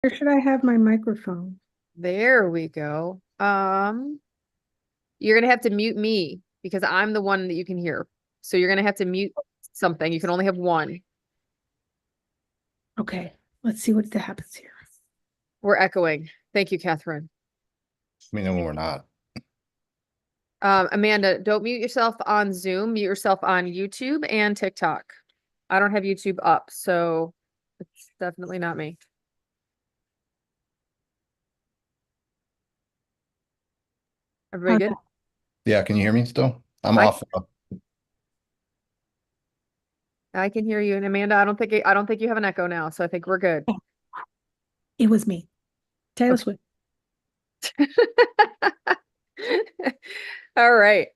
Where should I have my microphone? There we go. You're gonna have to mute me because I'm the one that you can hear. So you're gonna have to mute something. You can only have one. Okay, let's see what happens here. We're echoing. Thank you, Catherine. Let me know when we're not. Amanda, don't mute yourself on Zoom. Mute yourself on YouTube and TikTok. I don't have YouTube up, so it's definitely not me. Everybody good? Yeah, can you hear me still? I'm I off. I can hear you. And Amanda, I don't think you have an echo now, so I think we're good. It was me, Taylor Okay. Swift. All right.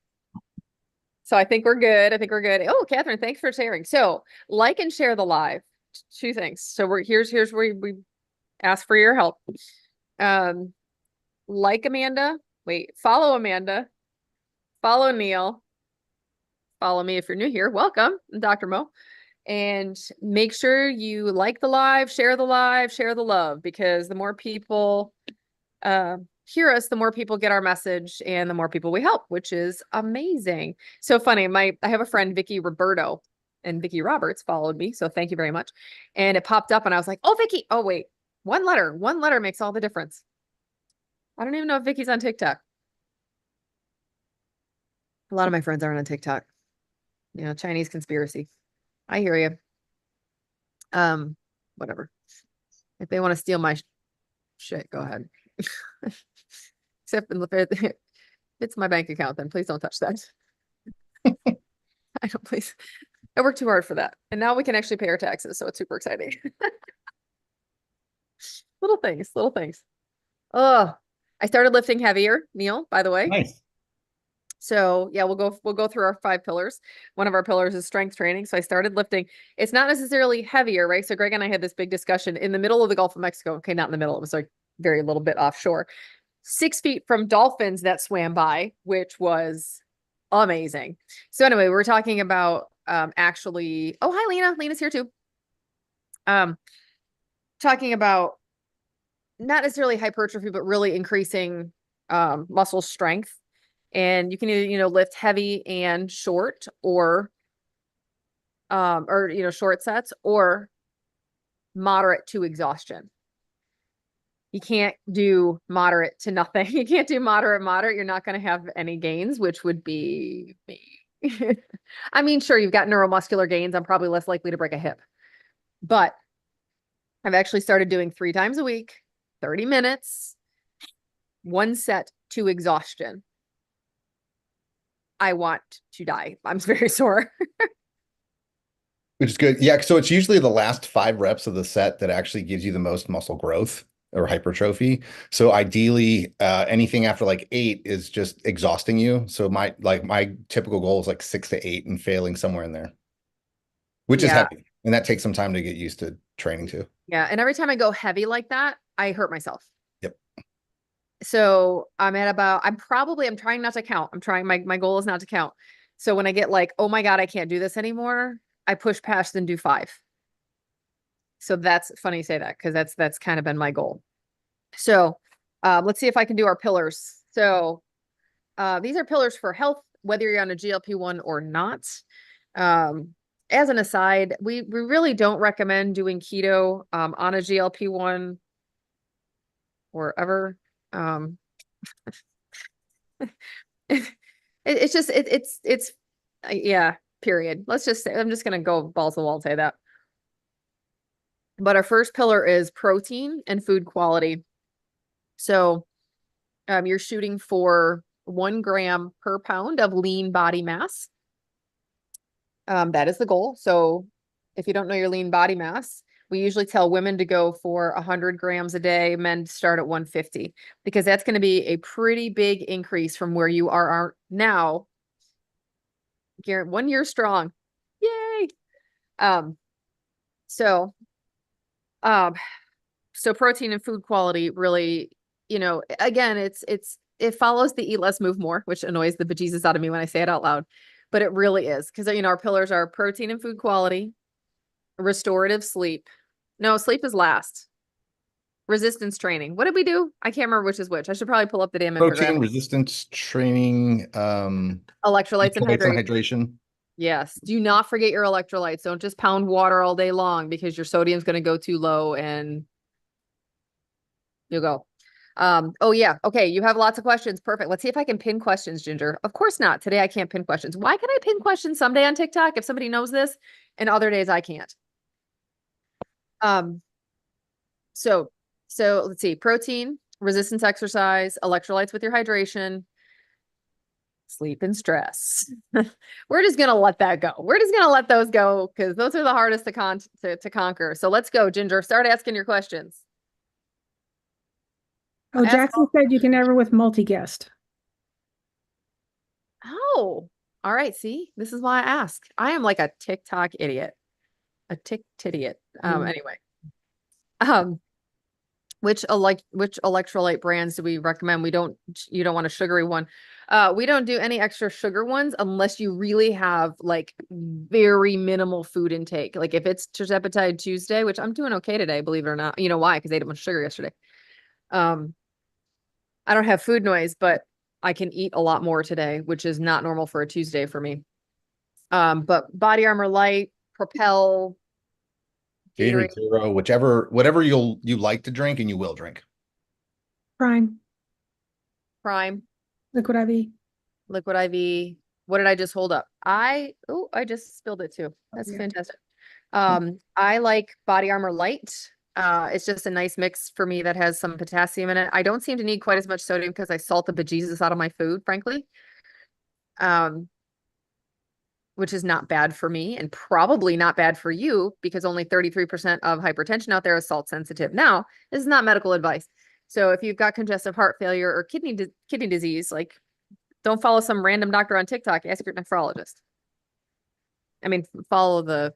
So I think we're good. I think we're good. Oh, Catherine, thanks for sharing. So like and share the live. Two things. So here's where we ask for your help. Um, like Amanda. Wait, follow Amanda. Follow Neil. Follow me if you're new here. Welcome, Dr. Mo. And make sure you like the live, share the love, because the more people hear us, the more people get our message and the more people we help, which is amazing. So funny. I have a friend, Vicky Roberto, and Vicky Roberts followed me. So thank you very much. And it popped up and I was like, oh, Vicky. Oh, wait. One letter makes all the difference. I don't even know if Vicky's on TikTok. A lot of my friends aren't on TikTok. You know, Chinese conspiracy. I hear you. Whatever. If they want to steal my shit, go ahead. Except if it's my bank account, then please don't touch that. I don't, please. I worked too hard for that. And now we can actually pay our taxes. So it's super exciting. Little things, little things. Oh, I started lifting heavier, Neil, by the way. Nice. So yeah, we'll go through our 5 pillars. One of our pillars is strength training. So I started lifting. It's not necessarily heavier, right? So Greg and I had this big discussion in the middle of the Gulf of Mexico. Okay, not in the middle. It was like very little bit offshore. 6 feet from dolphins that swam by, which was amazing. So anyway, we're talking about actually. Oh, hi, Lena. Lena's here too. Talking about not necessarily hypertrophy, but really increasing muscle strength. And you can either, lift heavy and short or short sets or moderate to exhaustion. You can't do moderate to nothing. You can't do moderate. You're not going to have any gains, which would be me. I mean, sure, you've got neuromuscular gains. I'm probably less likely to break a hip, but I've actually started doing 3 times a week, 30 minutes, 1 set to exhaustion. I want to die. I'm very sore. Which is good. Yeah, so it's usually the last 5 reps of the set that actually gives you the most muscle growth or hypertrophy. So ideally, anything after like 8 is just exhausting you. So my typical goal is like 6 to 8 and failing somewhere in there, which is Yeah. heavy. And that takes some time to get used to training too. Yeah. And every time I go heavy like that, I hurt myself. Yep. So I'm trying not to count. My goal is not to count. So when I get like, oh my God, I can't do this anymore, I push past and do 5. So that's funny you say that because that's kind of been my goal. So let's see if I can do our pillars. So these are pillars for health, whether you're on a GLP-1 or not. As an aside, we really don't recommend doing keto on a GLP-1 or ever. It's just it's yeah, period. Let's just say I'm just gonna go balls to the wall and say that. But our first pillar is protein and food quality. So you're shooting for 1 gram per pound of lean body mass. That is the goal. So if you don't know your lean body mass, we usually tell women to go for 100 grams a day, men start at 150, because that's going to be a pretty big increase from where you are now. 1 year strong. Yay. Um, so, um, so protein and food quality really, again, it follows the eat less, move more, which annoys the bejesus out of me when I say it out loud, but it really is because, our pillars are protein and food quality, restorative sleep. No, sleep is last. resistance training. What did we do? I can't remember which is which. I should probably pull up the damn Protein infographic. resistance training, Electrolytes and electrolytes and hydration. hydration. Yes. Do not forget your electrolytes. Don't just pound water all day long because your sodium's going to go too low and you'll go. Oh yeah. Okay. You have lots of questions. Perfect. Let's see if I can pin questions, Ginger. Of course not. Today I can't pin questions. Why can I pin questions someday on TikTok if somebody knows this and other days I can't? So let's see. Protein, resistance exercise, electrolytes with your hydration, sleep and stress. We're just going to let that go. We're just going to let those go because those are the hardest to conquer. So let's go, Ginger. Start asking your questions. Oh, Ask Jackson said you can never with multi-guest. Oh, all right. See, this is why I ask. I am like a TikTok idiot, a idiot. Anyway, which electrolyte brands do we recommend? You don't want a sugary one. We don't do any extra sugar ones unless you really have like very minimal food intake. Like if it's Terzepatide Tuesday, which I'm doing okay today, believe it or not. You know why? Because I ate a bunch of sugar yesterday. I don't have food noise, but I can eat a lot more today, which is not normal for a Tuesday for me. But Body Armor Light, Propel, Gatorade Zero, whatever you like to drink and you will drink. Prime, Prime, Liquid IV. Liquid IV. What did I just hold up? I just spilled it too. That's Yeah. fantastic. I like Body Armor Light. It's just a nice mix for me that has some potassium in it. I don't seem to need quite as much sodium because I salt the bejesus out of my food, frankly. Which is not bad for me and probably not bad for you because only 33% of hypertension out there is salt sensitive. Now, this is not medical advice. So if you've got congestive heart failure or kidney disease, like don't follow some random doctor on TikTok, ask your nephrologist. I mean, follow the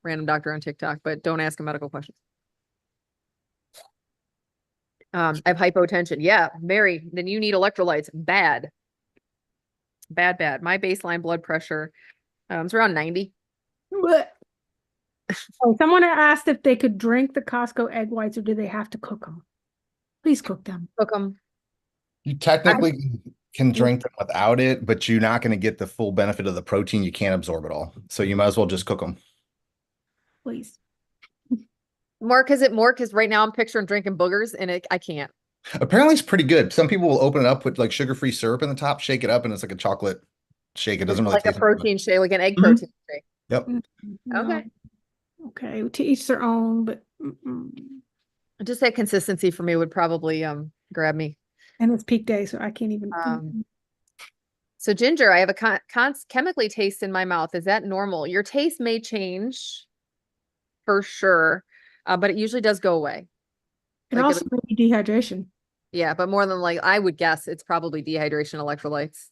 random doctor on TikTok, but don't ask him medical questions. I have hypotension. Yeah, Mary, then you need electrolytes. Bad. My baseline blood pressure, it's around 90. Oh, someone asked if they could drink the Costco egg whites or do they have to cook them? Please cook them. Cook them. You technically can drink them without it, but you're not going to get the full benefit of the protein. You can't absorb it all. So you might as well just cook them. Please. Mark, is it more? Because right now I'm picturing drinking boogers and I can't. Apparently it's pretty good. Some people will open it up with like sugar-free syrup in the top, shake it up, and it's like a chocolate shake. It doesn't really like a taste like protein shake, like an egg Mhm. protein shake. Yep. Okay. Okay, to each their own, but Just that consistency for me would probably grab me. and it's peak day, so I can't even. So Ginger, I have a chemically taste in my mouth. Is that normal? Your taste may change for sure, but it usually does go away. It Like also may be dehydration. Yeah, but more than like I would guess it's probably dehydration electrolytes.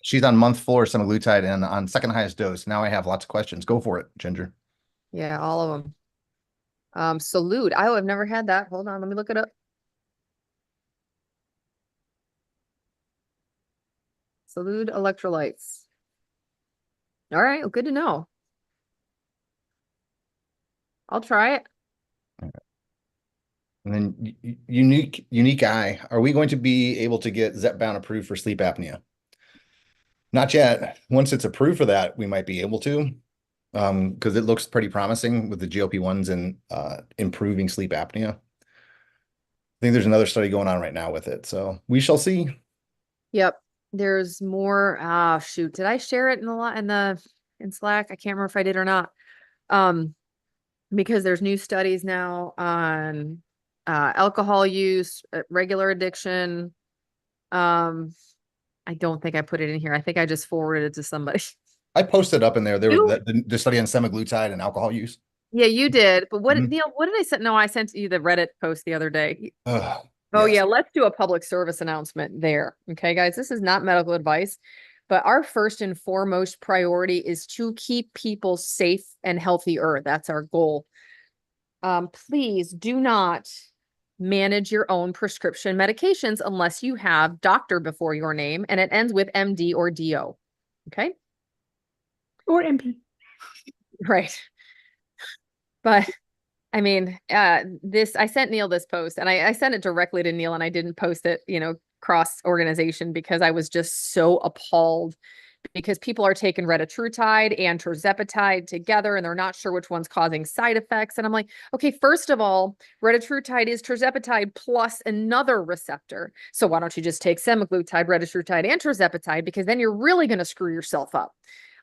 She's on month 4 semaglutide and on second highest dose. Now I have lots of questions. Go for it, Ginger. Yeah, all of them. Salute. I've never had that. Hold on, let me look it up. Salute electrolytes. All right, well, good to know. I'll try it. And then unique eye. Are we going to be able to get Zepbound approved for sleep apnea? Not yet. Once it's approved for that, we might be able to, because it looks pretty promising with the GLP-1s and improving sleep apnea. I think there's another study going on right now with it, so we shall see. Yep. There's more. Shoot. Did I share it in Slack? I can't remember if I did or not. Because there's new studies now on alcohol use, regular addiction. I don't think I put it in here. I think I just forwarded it to somebody. I posted up in there. There was the study on semaglutide and alcohol use. Yeah, you did. But what, Mhm. Neil, what did I send? No, I sent you the Reddit post the other day. Oh yes. Yeah, Let's do a public service announcement there. Okay, guys, this is not medical advice, but our first and foremost priority is to keep people safe and healthier. That's our goal. Please do not manage your own prescription medications unless you have doctor before your name and it ends with MD or DO. Okay. Or MP. Right. But I mean, I sent Neil this post and I sent it directly to Neil and I didn't post it, cross organization because I was just so appalled because people are taking retatrutide and tirzepatide together and they're not sure which one's causing side effects. And I'm like, okay, first of all, retatrutide is tirzepatide plus another receptor. So why don't you just take semaglutide, retatrutide, and tirzepatide? Because then you're really going to screw yourself up.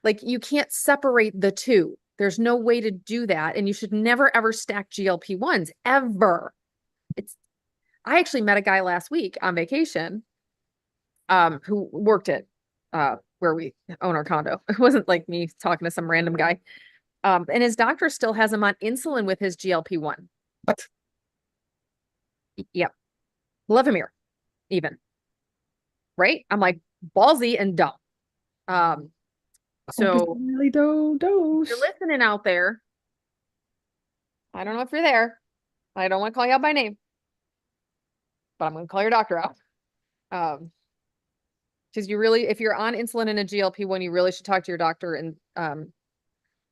Like you can't separate the two. There's no way to do that. And you should never, ever stack GLP-1s ever. I actually met a guy last week on vacation, who worked at, where we own our condo. It wasn't like me talking to some random guy. And his doctor still has him on insulin with his GLP-1. What? Yep. Levemir, even. Right? I'm like ballsy and dumb. So really dose. you're listening out there. I don't know if you're there. I don't want to call you out by name, but I'm going to call your doctor out. Because if you're on insulin and a GLP-1, you really should talk to your doctor and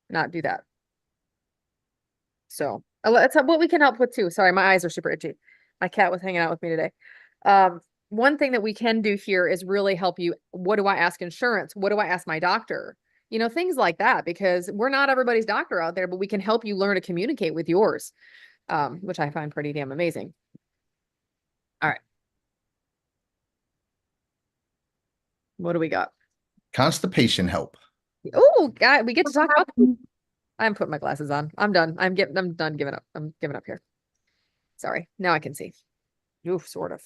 not do that. So that's what we can help with too. Sorry, my eyes are super itchy. My cat was hanging out with me today. One thing that we can do here is really help you. What do I ask insurance? What do I ask my doctor? Things like that, because we're not everybody's doctor out there, but we can help you learn to communicate with yours, which I find pretty damn amazing. All right. What do we got? Constipation help. Oh, God, we get to talk about that. I'm putting my glasses on. I'm done. I'm done giving up. I'm giving up here. Sorry. Now I can see. Oof, sort of.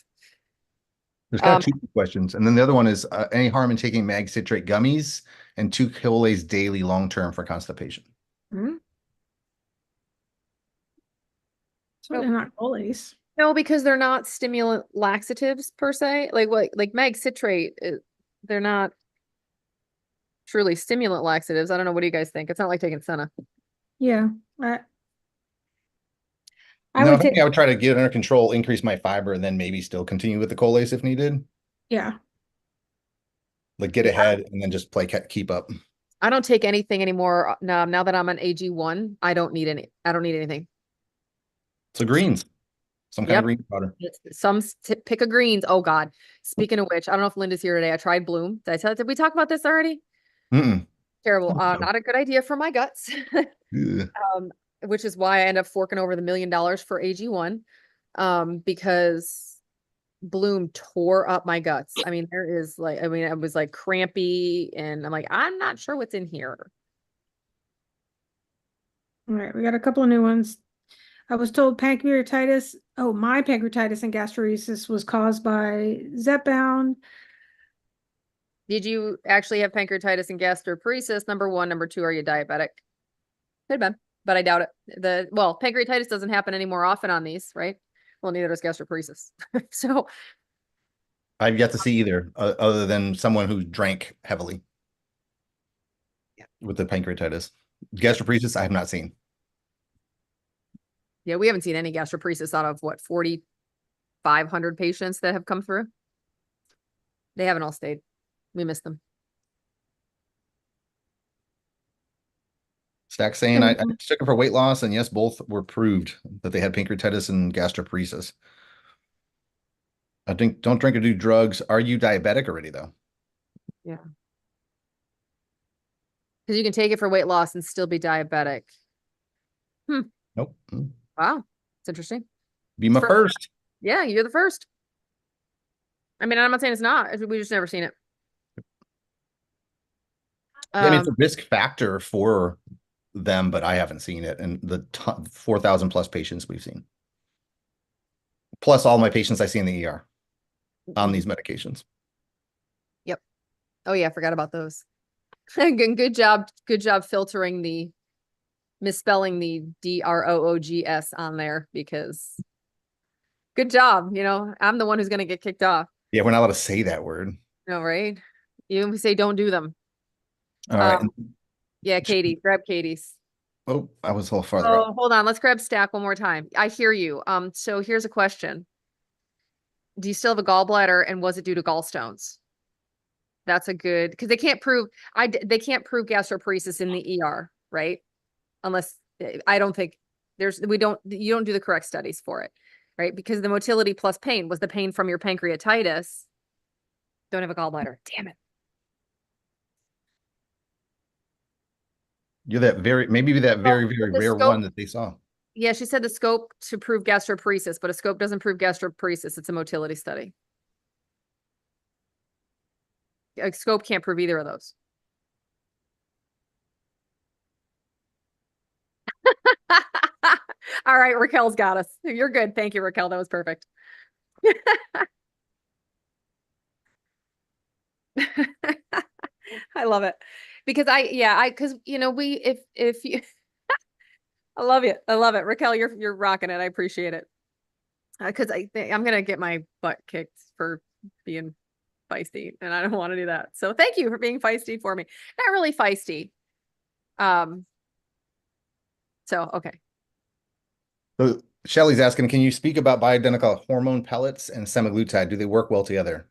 There's got two questions. And then the other one is any harm in taking mag citrate gummies and 2 Colace daily long-term for constipation? So they're not Colace. No, because they're not stimulant laxatives per se. Like mag citrate, they're not truly stimulant laxatives. I don't know. What do you guys think? It's not like taking Senna. Yeah. I No, would I take, think I would try to get it under control, increase my fiber, and then maybe still continue with the Colace if needed. yeah. Like get ahead and then just keep up. I don't take anything anymore. Now that I'm on AG1, I don't need anything. So greens, some kind of green powder. Pick a greens. Oh God. Speaking of which, I don't know if Linda's here today. I tried Bloom. Did we talk about this already? Terrible. Not a good idea for my guts. Which is why I end up forking over the $1 million for AG1. Because Bloom tore up my guts. I mean, I was like crampy and I'm like, I'm not sure what's in here. All right, we got a couple of new ones. I was told pancreatitis. Oh, my pancreatitis and gastritis was caused by Zepbound. Did you actually have pancreatitis and gastroparesis? Number 1. Number 2, are you diabetic? Could have been, but I doubt it. Pancreatitis doesn't happen any more often on these, right? Well, neither does gastroparesis. So I've yet to see either, other than someone who drank heavily with the pancreatitis. Gastroparesis, I have not seen. Yeah, we haven't seen any gastroparesis out of 4,500 patients that have come through. They haven't all stayed. We missed them. Stack saying I took it for weight loss, and yes, both were proved that they had pancreatitis and gastroparesis. I think don't drink or do drugs. Are you diabetic already though? Yeah. Because you can take it for weight loss and still be diabetic. Nope. Wow. It's interesting. Be my first. Yeah, you're the first. I mean, I'm not saying it's not. We just never seen it. Yeah, I mean, it's a risk factor for them, but I haven't seen it in the 4,000 plus patients we've seen. Plus all my patients I see in the ER on these medications. Yep. Oh yeah, I forgot about those. Good job filtering misspelling the DROOGS on there, because good job. I'm the one who's going to get kicked off. Yeah, we're not allowed to say that word. No, right? You say don't do them. All right. Yeah, Katie, grab Katie's. Oh, I was a little farther up. Hold on. Let's grab Stack one more time. I hear you. So here's a question. Do you still have a gallbladder, and was it due to gallstones? That's a good, because they can't prove gastroparesis in the ER, right? Unless I don't think you don't do the correct studies for it, right? Because the motility plus pain was the pain from your pancreatitis. Don't have a gallbladder. Damn it. You're that maybe that very, very the rare scope- one that they saw. Yeah, she said the scope to prove gastroparesis, but a scope doesn't prove gastroparesis. It's a motility study. A scope can't prove either of those. All right, Raquel's got us. You're good. Thank you, Raquel. That was perfect. I love it. Because because you know, if you I love it. I love it. Raquel, you're rocking it. I appreciate it. Because I'm gonna get my butt kicked for being feisty, and I don't want to do that. So thank you for being feisty for me. Not really feisty. So okay. So Shelly's asking, can you speak about bioidentical hormone pellets and semaglutide? Do they work well together?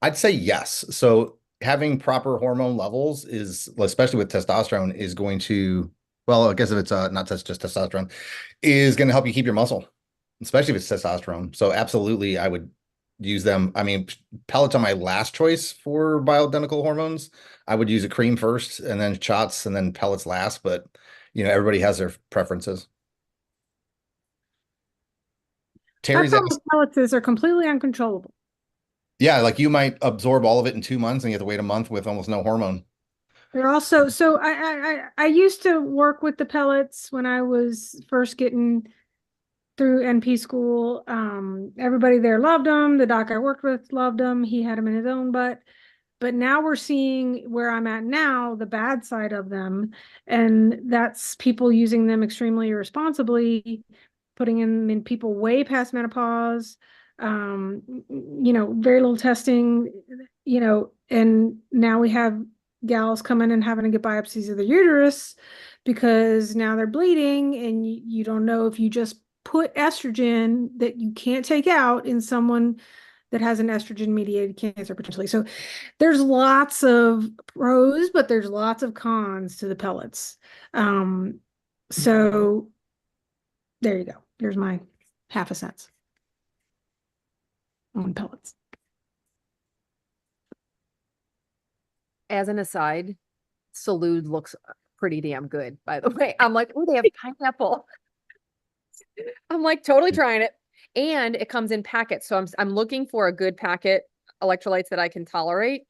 I'd say yes. So having proper hormone levels is, especially with testosterone, is going to, well, I guess if it's not just testosterone, is going to help you keep your muscle, especially if it's testosterone. So absolutely, I would use them. I mean, pellets are my last choice for bioidentical hormones. I would use a cream first, and then shots, and then pellets last. But you know, everybody has their preferences. Terry's That's how pellets are completely uncontrollable. yeah, like you might absorb all of it in 2 months, and you have to wait a month with almost no hormone. They're also, so I used to work with the pellets when I was first getting through NP school. Everybody there loved them. The doc I worked with loved them. He had them in his own butt. But now we're seeing where I'm at now, the bad side of them. And that's people using them extremely irresponsibly, putting them in people way past menopause, you know, very little testing, you know, and now we have gals coming and having to get biopsies of the uterus because now they're bleeding, and you don't know if you just put estrogen that you can't take out in someone that has an estrogen mediated cancer potentially. So there's lots of pros, but there's lots of cons to the pellets. So there you go. Here's my half a cent on pellets. As an aside, Salud looks pretty damn good, by the way. I'm like, oh, they have pineapple. I'm like totally trying it. And it comes in packets. So I'm looking for a good packet electrolytes that I can tolerate,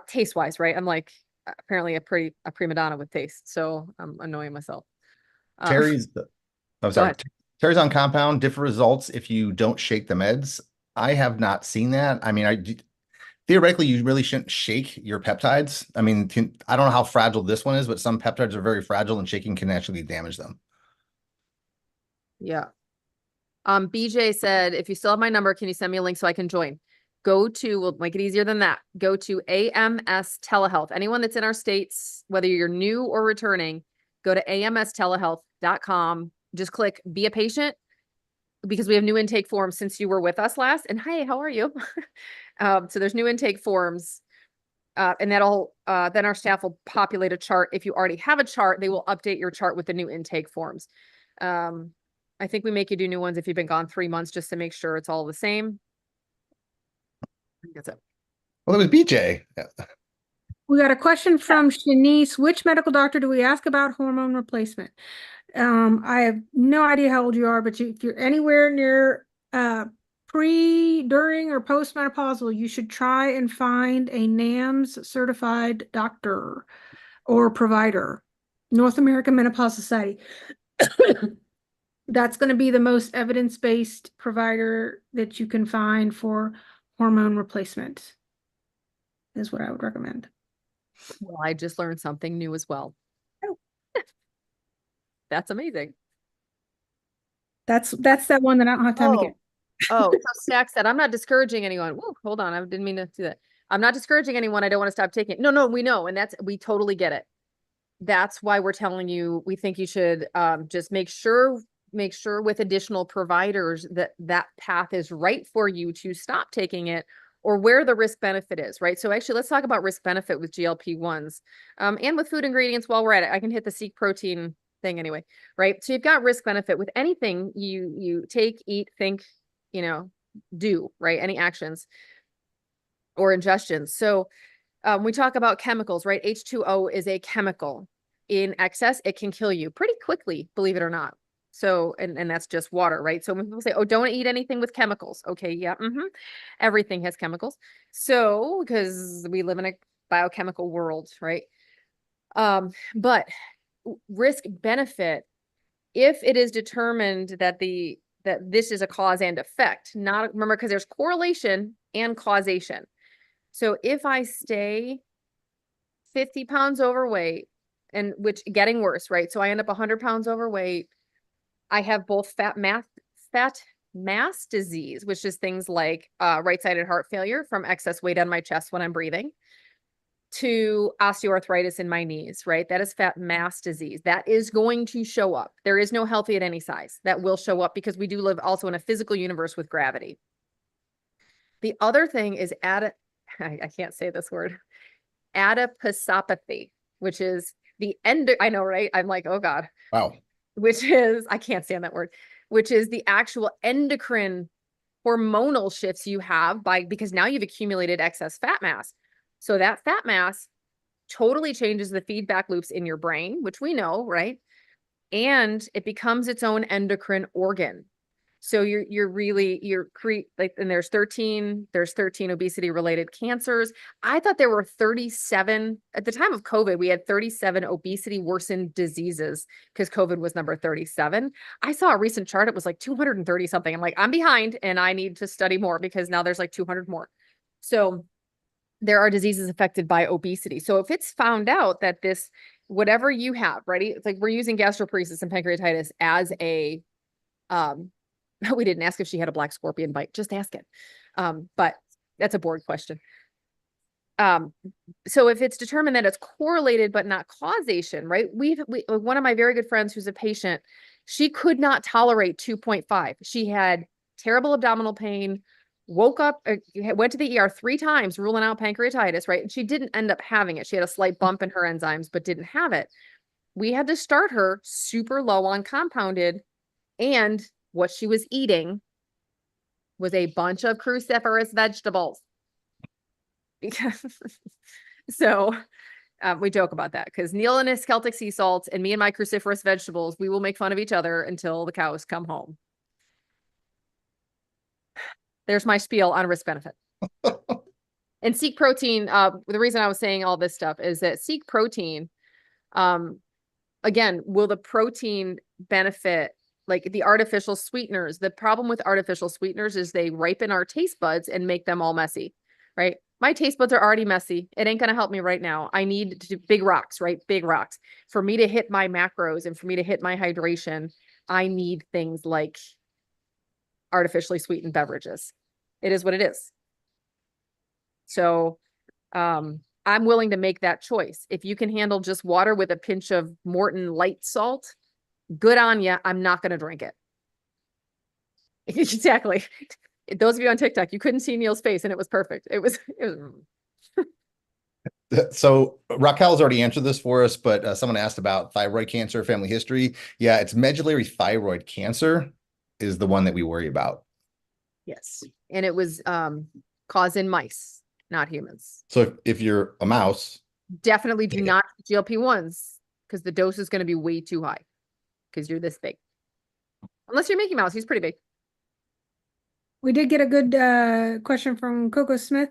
taste wise, right? I'm like apparently a prima donna with taste. So I'm annoying myself. Terry's, I'm sorry. Terry's on compound, different results if you don't shake the meds. I have not seen that. I mean, theoretically, you really shouldn't shake your peptides. I mean, I don't know how fragile this one is, but some peptides are very fragile, and shaking can actually damage them. Yeah. BJ said, if you still have my number, can you send me a link so I can join? We'll make it easier than that. Go to AMS Telehealth. Anyone that's in our states, whether you're new or returning, go to amstelehealth.com. Just click be a patient, because we have new intake forms since you were with us last. And hey, how are you? So there's new intake forms. And that'll then our staff will populate a chart. If you already have a chart, they will update your chart with the new intake forms. I think we make you do new ones if you've been gone 3 months, just to make sure it's all the same. I think that's it. Well, it was BJ. Yeah. We got a question from Shanice. Which medical doctor do we ask about hormone replacement? I have no idea how old you are, but if you're anywhere near pre, during, or postmenopausal, you should try and find a NAMS certified doctor or provider. North American Menopause Society. That's going to be the most evidence-based provider that you can find for hormone replacement, is what I would recommend. Well, I just learned something new as well. Oh. That's amazing. That's that one that I don't have time to get. So Stack said, I'm not discouraging anyone. Whoa, hold on. I didn't mean to do that. I'm not discouraging anyone. I don't want to stop taking it. No, we know. And we totally get it. That's why we're telling you, we think you should just make sure with additional providers that path is right for you to stop taking it, or where the risk benefit is, right? So actually, let's talk about risk benefit with GLP-1s and with food ingredients while we're at it. I can hit the Seek protein thing anyway, right? So you've got risk benefit with anything you take, eat, think, do, right? Any actions or ingestions. So we talk about chemicals, right? H2O is a chemical. In excess, it can kill you pretty quickly, believe it or not. So, and that's just water, right? So when people say, oh, don't eat anything with chemicals. Okay, yeah, everything has chemicals. So, because we live in a biochemical world, right? But risk benefit, if it is determined that this is a cause and effect, not, remember, because there's correlation and causation. So if I stay 50 pounds overweight, and which getting worse, right? So I end up 100 pounds overweight. I have both fat mass disease, which is things like right-sided heart failure from excess weight on my chest when I'm breathing, to osteoarthritis in my knees, right? That is fat mass disease. That is going to show up. There is no healthy at any size. That will show up because we do live also in a physical universe with gravity. The other thing is I can't say this word, adiposopathy, which is I know, right? I'm like, oh God. Wow. Which is, I can't stand that word, which is the actual endocrine hormonal shifts you have because now you've accumulated excess fat mass. So that fat mass totally changes the feedback loops in your brain, which we know, right? And it becomes its own endocrine organ. So and there's 13 obesity related cancers. I thought there were 37 at the time of COVID. We had 37 obesity worsened diseases because COVID was number 37. I saw a recent chart. It was like 230 something. I'm like, I'm behind and I need to study more because now there's like 200 more. So there are diseases affected by obesity. So if it's found out that whatever you have, right? It's like we're using gastroparesis and pancreatitis as a, we didn't ask if she had a black scorpion bite, just ask it. But that's a board question. So if it's determined that it's correlated, but not causation, right? One of my very good friends who's a patient, she could not tolerate 2.5. She had terrible abdominal pain, woke up, went to the ER 3 times, ruling out pancreatitis, right? And she didn't end up having it. She had a slight bump in her enzymes, but didn't have it. We had to start her super low on compounded, and what she was eating was a bunch of cruciferous vegetables. So we joke about that because Neil and his Celtic sea salts and me and my cruciferous vegetables, we will make fun of each other until the cows come home. There's my spiel on risk benefit. And Seek Protein, the reason I was saying all this stuff is that Seek Protein, again, will the protein benefit like the artificial sweeteners? The problem with artificial sweeteners is they ripen our taste buds and make them all messy, right? My taste buds are already messy. It ain't going to help me right now. I need big rocks, right? Big rocks. For me to hit my macros and for me to hit my hydration, I need things like artificially sweetened beverages. It is what it is. So I'm willing to make that choice. If you can handle just water with a pinch of Morton light salt, good on you. I'm not going to drink it. Exactly. Those of you on TikTok, you couldn't see Neil's face and it was perfect. It was. So Raquel's already answered this for us, but someone asked about thyroid cancer, family history. Yeah, it's medullary thyroid cancer is the one that we worry about. Yes. And it was caused in mice, not humans. So if you're a mouse, definitely do not GLP-1s because the dose is going to be way too high because you're this big. Unless you're Mickey Mouse, he's pretty big. We did get a good question from Coco Smith.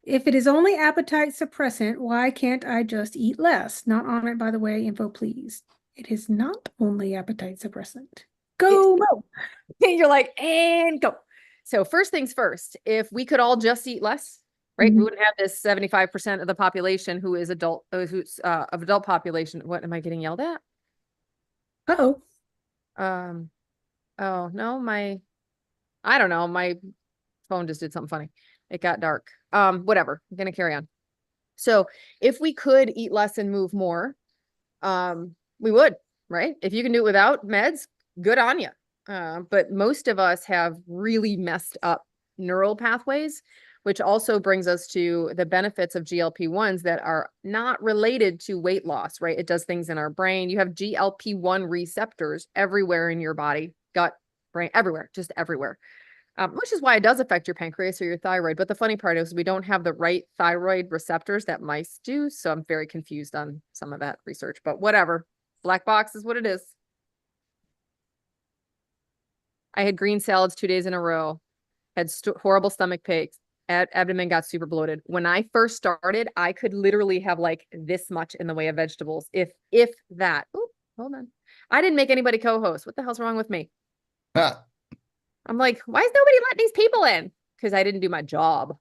If it is only appetite suppressant, why can't I just eat less? Not on it, by the way, info please. It is not only appetite suppressant. Go, Mo. You're like, and go. So first things first, if we could all just eat less, right? We wouldn't have this 75% of the population who is adult, who's of adult population. What am I getting yelled at? Uh-oh. Oh no, I don't know. My phone just did something funny. It got dark. Whatever. I'm gonna carry on. So if we could eat less and move more, we would, right? If you can do it without meds, good on you. But most of us have really messed up neural pathways which also brings us to the benefits of GLP-1s that are not related to weight loss, right? It does things in our brain. You have GLP-1 receptors everywhere in your body, gut, brain, everywhere, just everywhere. Which is why it does affect your pancreas or your thyroid. But the funny part is we don't have the right thyroid receptors that mice do. So I'm very confused on some of that research, but whatever. Black box is what it is. I had green salads 2 days in a row, had horrible stomach pains, abdomen got super bloated. When I first started, I could literally have like this much in the way of vegetables, if that. Ooh, hold on. I didn't make anybody co-host. What the hell's wrong with me? Ah, I'm like, why is nobody letting these people in? Because I didn't do my job.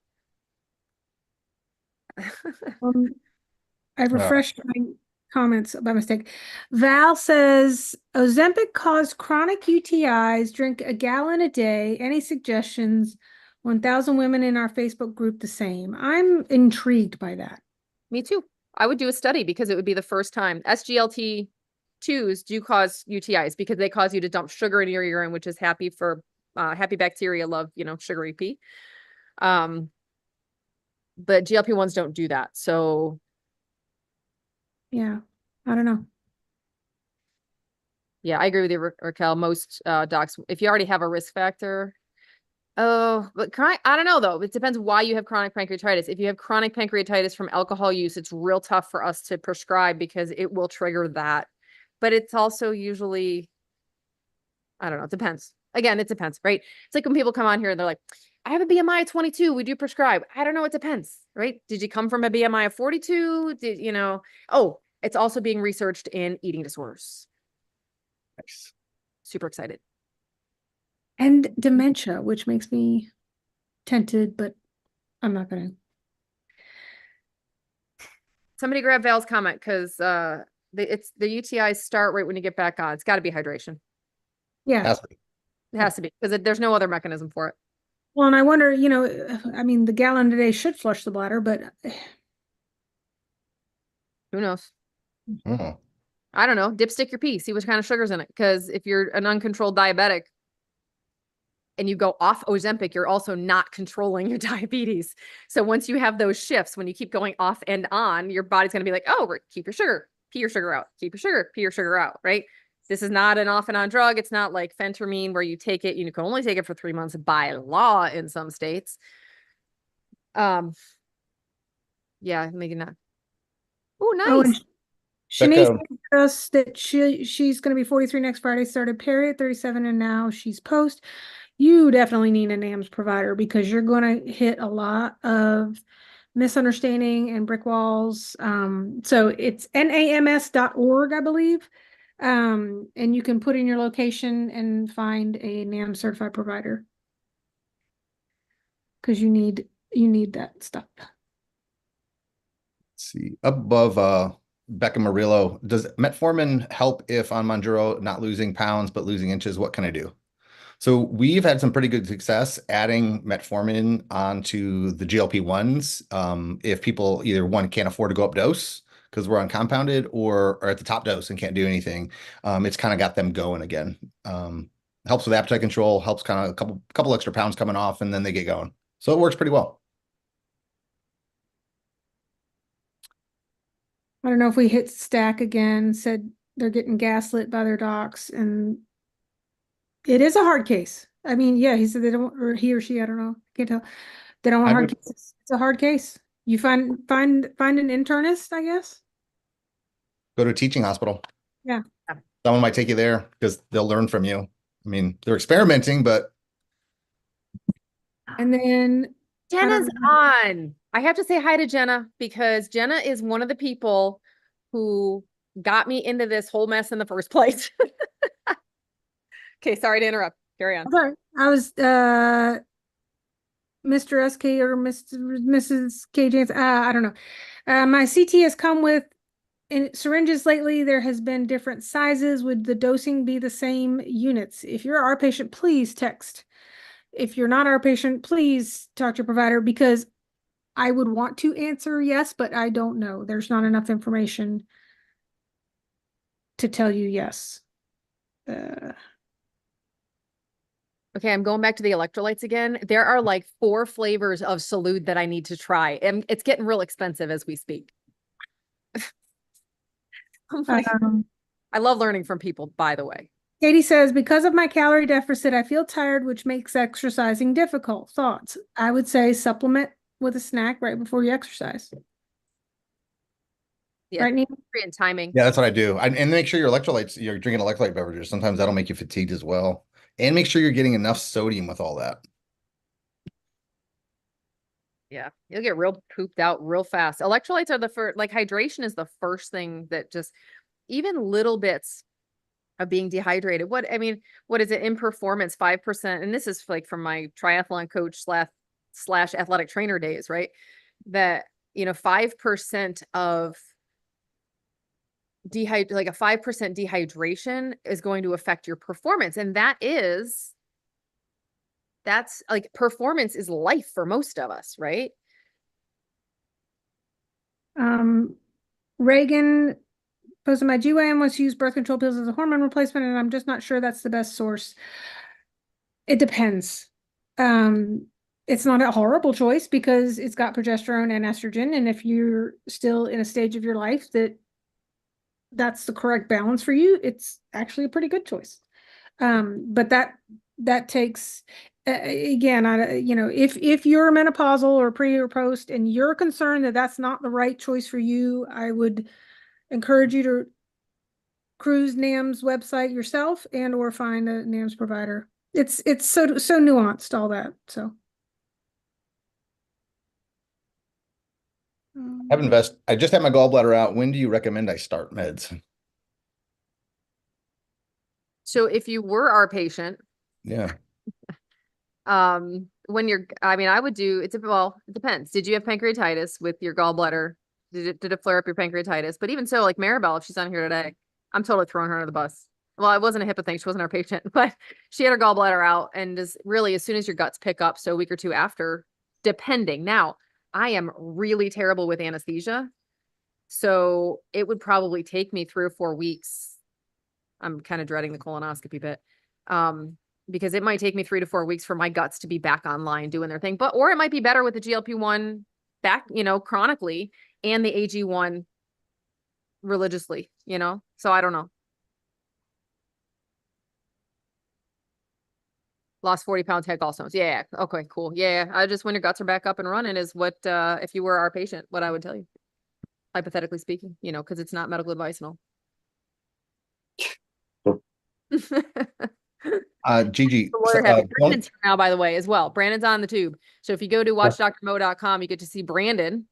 I refreshed my comments by mistake. Val says Ozempic caused chronic UTIs. Drink a gallon a day. Any suggestions? 1,000 women in our Facebook group the same. I'm intrigued by that. Me too. I would do a study because it would be the first time. SGLT2s do cause UTIs because they cause you to dump sugar into your urine, which is happy bacteria love, sugary pee. But GLP-1s don't do that. So Yeah, I don't know. yeah, I agree with you, Raquel. Most docs, if you already have a risk factor, but I don't know though. It depends why you have chronic pancreatitis. If you have chronic pancreatitis from alcohol use, it's real tough for us to prescribe because it will trigger that. But it's also usually, I don't know, it depends. Again, it depends, right? It's like when people come on here and they're like, I have a BMI of 22. Would you prescribe? I don't know. It depends, right? Did you come from a BMI of 42? Oh, it's also being researched in eating disorders. nice. Super excited. And dementia, which makes me tempted, but I'm not going to. Somebody grab Val's comment because the UTIs start right when you get back on. It's got to be hydration. Yeah. Has to be. It has to be because there's no other mechanism for it. Well, and I wonder, I mean, the gallon a day should flush the bladder, but Who knows? Oh. I don't know. Dipstick your pee. See what kind of sugar's in it. Because if you're an uncontrolled diabetic and you go off Ozempic, you're also not controlling your diabetes. So once you have those shifts, when you keep going off and on, your body's going to be like, oh, keep your sugar, pee your sugar out, keep your sugar, pee your sugar out, right? This is not an off and on drug. It's not like phentermine where you take it, you can only take it for 3 months by law in some states. Yeah, making that. Oh, oh, and nice. Shanice Becca, told us that she's going to be 43 next Friday, started period 37, and now she's post. You definitely need an AMS provider because you're going to hit a lot of misunderstanding and brick walls. So it's nams.org, I believe. And you can put in your location and find a NAM certified provider because you need that stuff. let's see, up above Becca Murillo, does metformin help if on Mounjaro not losing pounds but losing inches? What can I do? So we've had some pretty good success adding metformin onto the GLP-1s. If people either one can't afford to go up dose because we're uncompounded or are at the top dose and can't do anything, it's kind of got them going again. Helps with appetite control, helps kind of a couple extra pounds coming off, and then they get going. So it works pretty well. I don't know if we hit stack again, said they're getting gaslit by their docs, and it is a hard case. I mean, yeah, he said they don't, or he or she, I don't know, can't tell. They don't want I hard would cases. It's a hard case. You find an internist, I guess. go to a teaching hospital. Yeah. Someone might take you there because they'll learn from you. I mean, they're experimenting, but And then Jenna's on. I have to say hi to Jenna because Jenna is one of the people who got me into this whole mess in the first place. Okay, sorry to interrupt. Carry on. sorry, I was Mr. SK or Mrs. K James. I don't know. My CT has come with syringes lately. There has been different sizes. Would the dosing be the same units? If you're our patient, please text. If you're not our patient, please talk to your provider because I would want to answer yes, but I don't know. There's not enough information to tell you yes. Okay, I'm going back to the electrolytes again. There are like 4 flavors of Salud that I need to try. And it's getting real expensive as we speak. I'm like, Um, I love learning from people, by the way. Katie says, because of my calorie deficit, I feel tired, which makes exercising difficult. Thoughts? I would say supplement with a snack right before you exercise. Yeah, Right, Neil? and timing. Yeah, that's what I do. And make sure you're drinking electrolyte beverages. Sometimes that'll make you fatigued as well. And make sure you're getting enough sodium with all that. Yeah, you'll get real pooped out real fast. Electrolytes are the first, like hydration is the first thing that just, even little bits of being dehydrated. What is it in performance? 5%. And this is like from my triathlon coach slash athletic trainer days, right? That, 5% of like a 5% dehydration is going to affect your performance. And that's like, performance is life for most of us, right? Reagan posted, my GYN wants to use birth control pills as a hormone replacement, and I'm just not sure that's the best source. It depends. It's not a horrible choice because it's got progesterone and estrogen, and if you're still in a stage of your life that's the correct balance for you, it's actually a pretty good choice. But that takes again, if you're menopausal or pre or post and you're concerned that that's not the right choice for you, I would encourage you to cruise NAM's website yourself and or find a NAM's provider. It's so nuanced, all that. So I just had my gallbladder out. When do you recommend I start meds? So if you were our patient, Yeah. I would do it. Well, it depends. Did you have pancreatitis with your gallbladder? Did it flare up your pancreatitis? But even so, like Maribel, if she's on here today, I'm totally throwing her under the bus. Well, it wasn't a HIPAA thing. She wasn't our patient, but she had her gallbladder out, and just really as soon as your guts pick up, so a week or two after, depending. Now, I am really terrible with anesthesia, so it would probably take me 3 or 4 weeks. I'm kind of dreading the colonoscopy bit. Because it might take me 3 to 4 weeks for my guts to be back online doing their thing. Or it might be better with the GLP-1 back, chronically, and the AG1 religiously, So I don't know. Lost 40 pounds, had gallstones. Yeah. Okay, cool. Yeah. When your guts are back up and running is what, if you were our patient, what I would tell you, hypothetically speaking, because it's not medical advice and all. Gigi, The lawyer having Brandon's here now, by the way, as well. Brandon's on the tube. So if you go to watchdrmo.com, you get to see Brandon.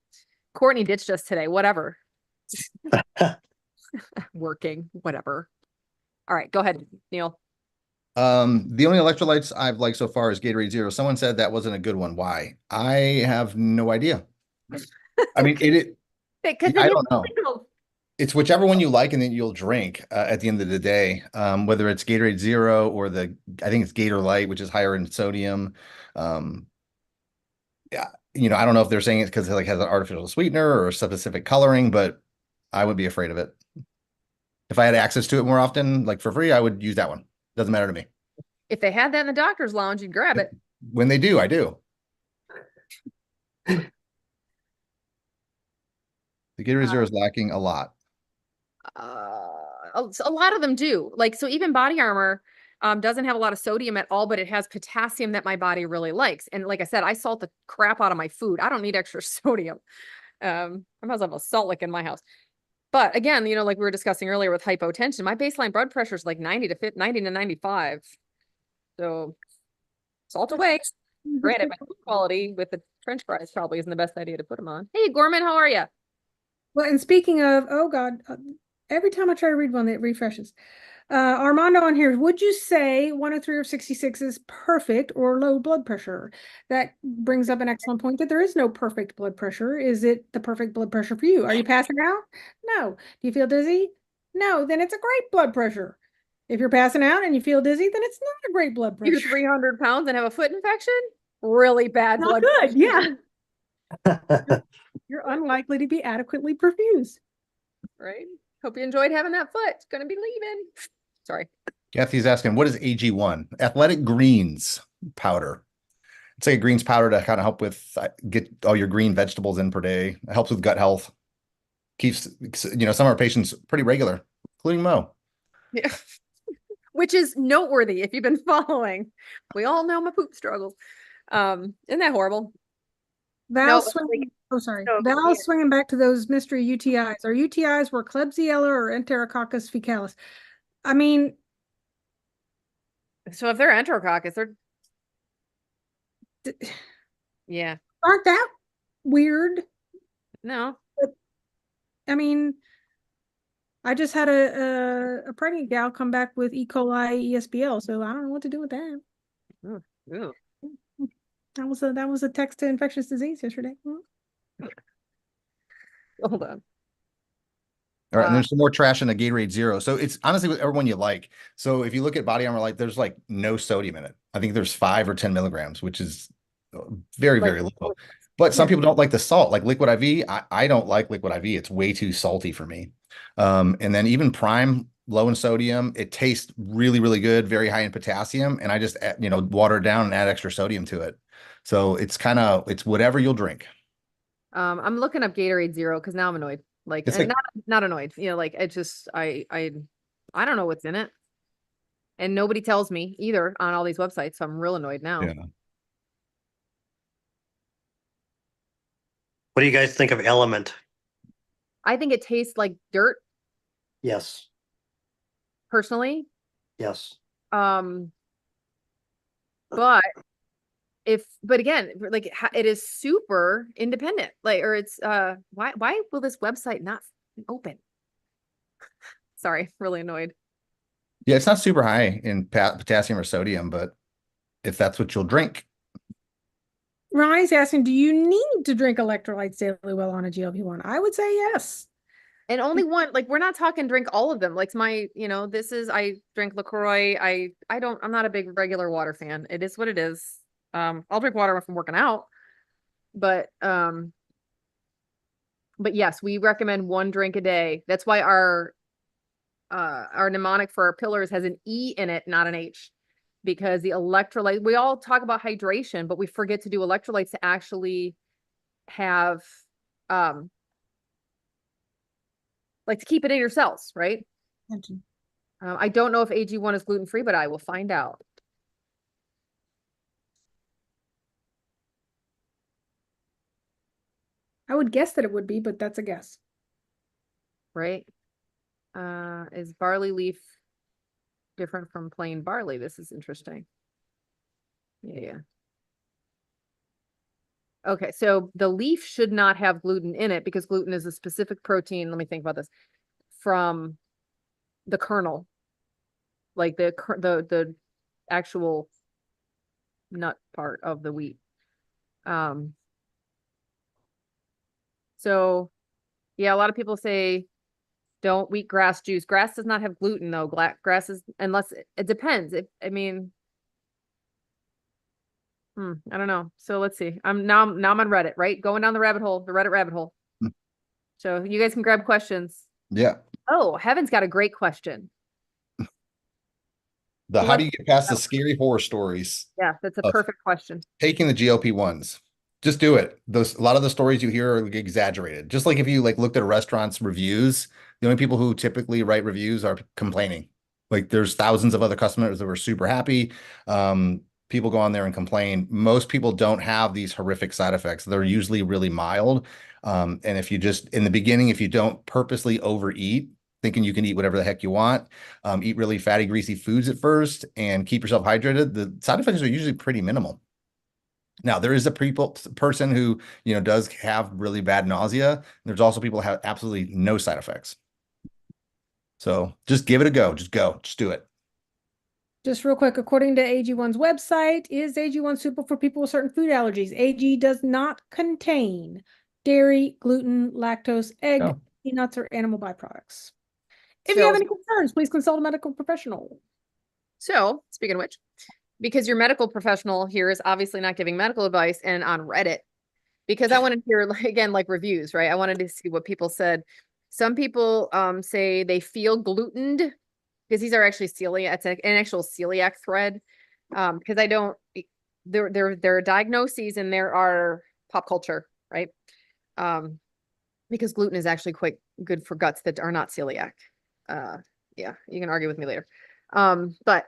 Courtney ditched us today, whatever. Working, whatever. All right, go ahead, Neil. The only electrolytes I've liked so far is Gatorade Zero. Someone said that wasn't a good one. Why? I have no idea. I mean, I don't know. It's whichever one you like, and then you'll drink at the end of the day. Whether it's Gatorade Zero or I think it's Gator Light, which is higher in sodium. Yeah, I don't know if they're saying it's because it has an artificial sweetener or specific coloring, but I would be afraid of it. If I had access to it more often, like for free, I would use that one. Doesn't matter to me. If they had that in the doctor's lounge, you'd grab it. When they do, I do. The Gatorade Zero is lacking a lot. A lot of them do. So even Body Armor doesn't have a lot of sodium at all, but it has potassium that my body really likes. And like I said, I salt the crap out of my food. I don't need extra sodium. I might as well have a salt lick in my house. But again, like we were discussing earlier with hypotension, my baseline blood pressure is like 90 to 95. So salt away. Granted, my food quality with the French fries probably isn't the best idea to put them on. Hey, Gorman, how are you? Well, and speaking of, oh God, every time I try to read one, it refreshes. Armando on here, would you say 103 or 66 is perfect or low blood pressure? That brings up an excellent point that there is no perfect blood pressure. Is it the perfect blood pressure for you? Are you passing out? No. Do you feel dizzy? No. Then it's a great blood pressure. If you're passing out and you feel dizzy, then it's not a great blood pressure. You're 300 pounds and have a foot infection? Really bad not blood good, pressure. Yeah. You're unlikely to be adequately perfused. Right? Hope you enjoyed having that foot. It's going to be leaving. Sorry. Kathy's asking, what is AG1? Athletic Greens powder. It's like a greens powder to kind of help with get all your green vegetables in per day. It helps with gut health. Keeps, some of our patients pretty regular, including Mo. Yeah. Which is noteworthy if you've been following. We all know my poop struggles. Isn't that horrible? Val No, like, swinging, oh, sorry. so, Val yeah. swinging back to those mystery UTIs. Are UTIs were Klebsiella or Enterococcus fecalis? I mean, So if they're enterococcus, they're yeah. aren't that weird? No. I mean, I just had a pregnant gal come back with E. coli ESBL, so I don't know what to do with that. Ooh, ooh. That was a text to infectious disease yesterday. Hold on. All right, and there's some more trash in the Gatorade Zero. So it's honestly with everyone you like. So if you look at Body Armor Light, there's like no sodium in it. I think there's 5 or 10 milligrams, which is very, Like, very little. But some yeah. people don't like the salt, like Liquid IV. I don't like Liquid IV. It's way too salty for me. And then even Prime, low in sodium, it tastes really, really good, very high in potassium. And I just, water it down and add extra sodium to it. So it's whatever you'll drink. I'm looking up Gatorade Zero because now I'm annoyed. Like, It's and like, not annoyed. Like it just I don't know what's in it. And nobody tells me either on all these websites, so I'm real annoyed now. yeah. What do you guys think of Element? I think it tastes like dirt, Yes, personally. yes. But again, like it is super independent. Like, or it's why will this website not open? Sorry, really annoyed. Yeah, it's not super high in potassium or sodium, but if that's what you'll drink. Ronnie's asking, do you need to drink electrolytes daily while on a GLP-1? I would say yes. And only one, like we're not talking drink all of them. Like my, I drink LaCroix. I'm not a big regular water fan. It is what it is. I'll drink water if I'm working out. But yes, we recommend 1 drink a day. That's why our mnemonic for our pillars has an E in it, not an H, because the electrolyte, we all talk about hydration, but we forget to do electrolytes to actually have, like to keep it in your cells, right? I don't know if AG1 is gluten-free, but I will find out. I would guess that it would be, but that's a guess. Right? Is barley leaf different from plain barley? This is interesting. Yeah. Okay, so the leaf should not have gluten in it because gluten is a specific protein. Let me think about this. From the kernel, like the actual nut part of the wheat. So yeah, a lot of people say don't wheatgrass juice. Grass does not have gluten though. Grass is, unless it depends. I don't know. So let's see. I'm on Reddit, right? Going down the Reddit rabbit hole. So you guys can grab questions. Yeah. Oh, Heaven's got a great question. How do you get past the scary horror stories? Yeah, that's a perfect question. Taking the GLP-1s. Just do it. A lot of the stories you hear are exaggerated. Just like if you looked at a restaurant's reviews, the only people who typically write reviews are complaining. Like there's thousands of other customers that were super happy. People go on there and complain. Most people don't have these horrific side effects. They're usually really mild. And if you just, in the beginning, if you don't purposely overeat, thinking you can eat whatever the heck you want, eat really fatty, greasy foods at first and keep yourself hydrated, the side effects are usually pretty minimal. Now, there is a person who, does have really bad nausea. There's also people who have absolutely no side effects. So just give it a go. Just go. Just do it. Just real quick, according to AG1's website, is AG1 suitable for people with certain food allergies? AG does not contain dairy, gluten, lactose, egg, peanuts, or animal byproducts. If you have any concerns, please consult a medical professional. So, speaking of which, because your medical professional here is obviously not giving medical advice and on Reddit, because I wanted to hear, again, like reviews, right? I wanted to see what people said. Some people say they feel glutened because these are actually celiac, it's an actual celiac thread. Because I don't, there are diagnoses and there are pop culture, right? Because gluten is actually quite good for guts that are not celiac. Yeah, you can argue with me later. But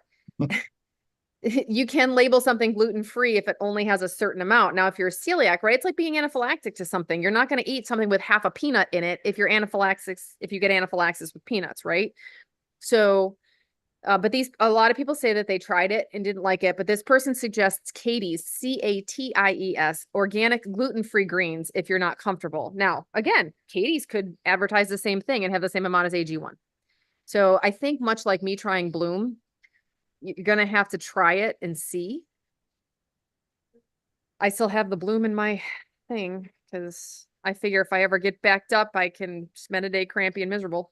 you can label something gluten-free if it only has a certain amount. Now, if you're celiac, right, it's like being anaphylactic to something. You're not going to eat something with half a peanut in it if you get anaphylaxis with peanuts, right? So, but a lot of people say that they tried it and didn't like it, but this person suggests Katie's, Caties, organic gluten-free greens if you're not comfortable. Now, again, Katie's could advertise the same thing and have the same amount as AG1. So I think much like me trying Bloom, you're going to have to try it and see. I still have the Bloom in my thing because I figure if I ever get backed up, I can spend a day crampy and miserable.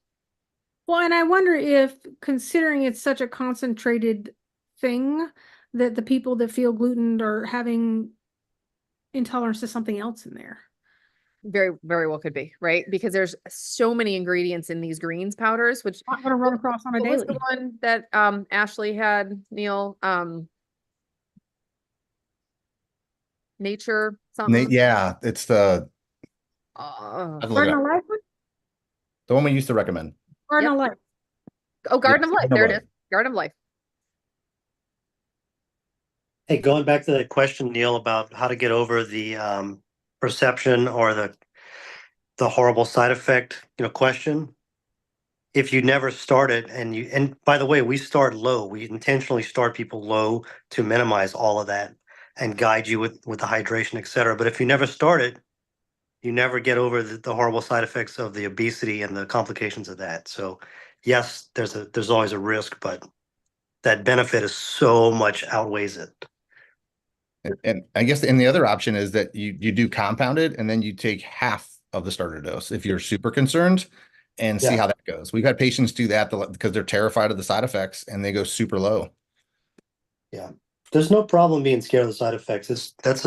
Well, and I wonder if, considering it's such a concentrated thing, that the people that feel gluten are having intolerance to something else in there. Very, very well could be, right? Because there's so many ingredients in these greens powders, which Not going to run across on a what was daily. the one that Ashley had, Neil? Nature something. Yeah, it's the Uh, I'd look it Garden up. of Life? The one we used to recommend. Garden Yep. of Life. oh, Garden of Yes, Life. Garden of There it Life. is. Garden of Life. Hey, going back to that question, Neil, about how to get over the perception or the horrible side effect, question. If you never started and by the way, we start low. We intentionally start people low to minimize all of that and guide you with the hydration, et cetera. But if you never started, you never get over the horrible side effects of the obesity and the complications of that. So yes, there's always a risk, but that benefit is so much outweighs it. And I guess, and the other option is that you do compounded and then you take half of the starter dose if you're super concerned and see Yeah. how that goes. We've had patients do that because they're terrified of the side effects and they go super low. Yeah. There's no problem being scared of the side effects. That's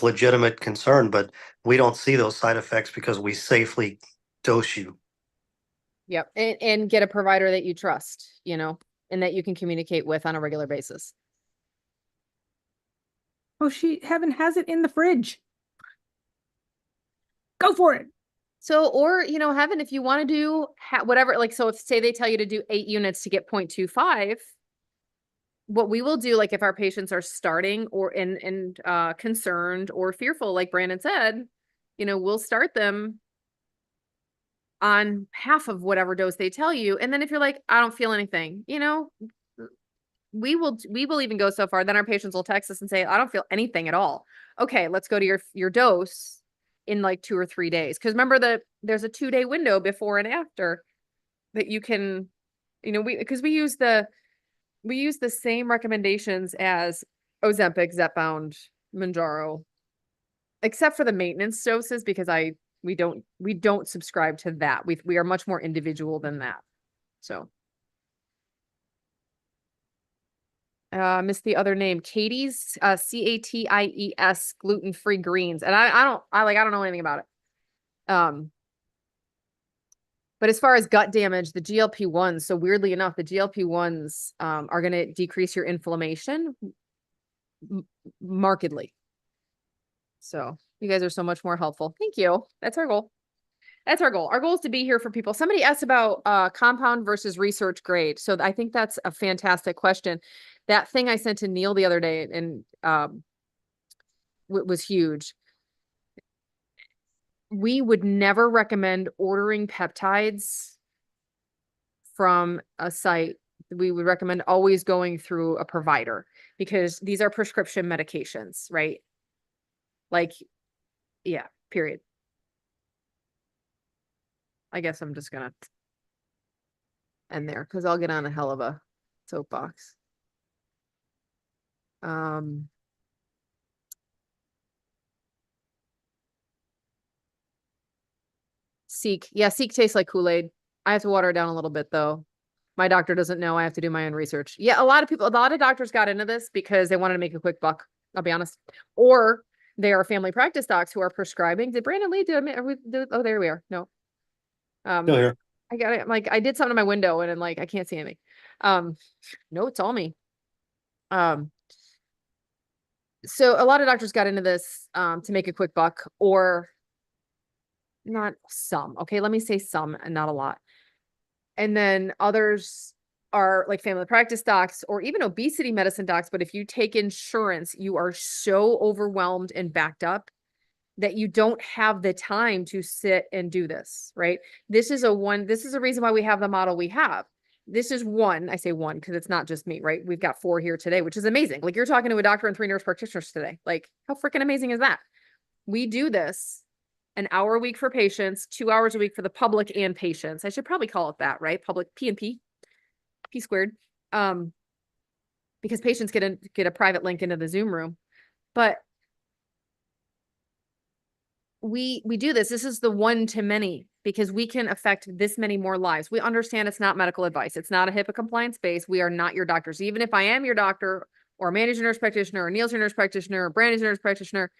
legitimate concern, but we don't see those side effects because we safely dose you. Yep. And get a provider that you trust, and that you can communicate with on a regular basis. Oh, Heaven has it in the fridge. Go for it. So, or, Heaven, if you want to do whatever, like, so if say they tell you to do 8 units to get 0.25, what we will do, like if our patients are starting or concerned or fearful, like Brandon said, we'll start them on half of whatever dose they tell you. And then if you're like, I don't feel anything, we will even go so far. Then our patients will text us and say, I don't feel anything at all. Okay, let's go to your dose in like 2 or 3 days. Because remember there's a 2-day window before and after that you can, because we use the same recommendations as Ozempic, Zepbound, Mounjaro, except for the maintenance doses because we don't subscribe to that. We are much more individual than that. So missed the other name. Katie's, Caties, gluten-free greens. And I don't know anything about it. But as far as gut damage, the GLP-1s, so weirdly enough, the GLP-1s are going to decrease your inflammation markedly. So you guys are so much more helpful. Thank you. That's our goal. That's our goal. Our goal is to be here for people. Somebody asked about compound versus research grade. So I think that's a fantastic question. That thing I sent to Neil the other day and was huge. We would never recommend ordering peptides from a site. We would recommend always going through a provider because these are prescription medications, right? Like, yeah, period. I guess I'm just gonna end there because I'll get on a hell of a soapbox. Seek. Yeah, Seek tastes like Kool-Aid. I have to water it down a little bit though. My doctor doesn't know. I have to do my own research. Yeah, a lot of doctors got into this because they wanted to make a quick buck. I'll be honest. Or they are family practice docs who are prescribing. Did Brandon Lee do it? Oh, there we are. No. Still here. I got it. I'm like, I did something to my window and I'm like, I can't see anything. No, it's all me. So a lot of doctors got into this, to make a quick buck, or not some. Okay. Let me say some and not a lot. And then others are like family practice docs or even obesity medicine docs. But if you take insurance, you are so overwhelmed and backed up that you don't have the time to sit and do this, right? This is a reason why we have the model we have. This is one, I say one, because it's not just me, right? We've got 4 here today, which is amazing. Like you're talking to a doctor and 3 nurse practitioners today. Like how freaking amazing is that? We do this an hour a week for patients, 2 hours a week for the public and patients. I should probably call it that, right? Public P squared. Because patients get a private link into the Zoom room. But we do this. This is the one to many because we can affect this many more lives. We understand it's not medical advice. It's not a HIPAA compliance space. We are not your doctors. Even if I am your doctor or a managing nurse practitioner or Neil's your nurse practitioner or Brandy's your nurse practitioner,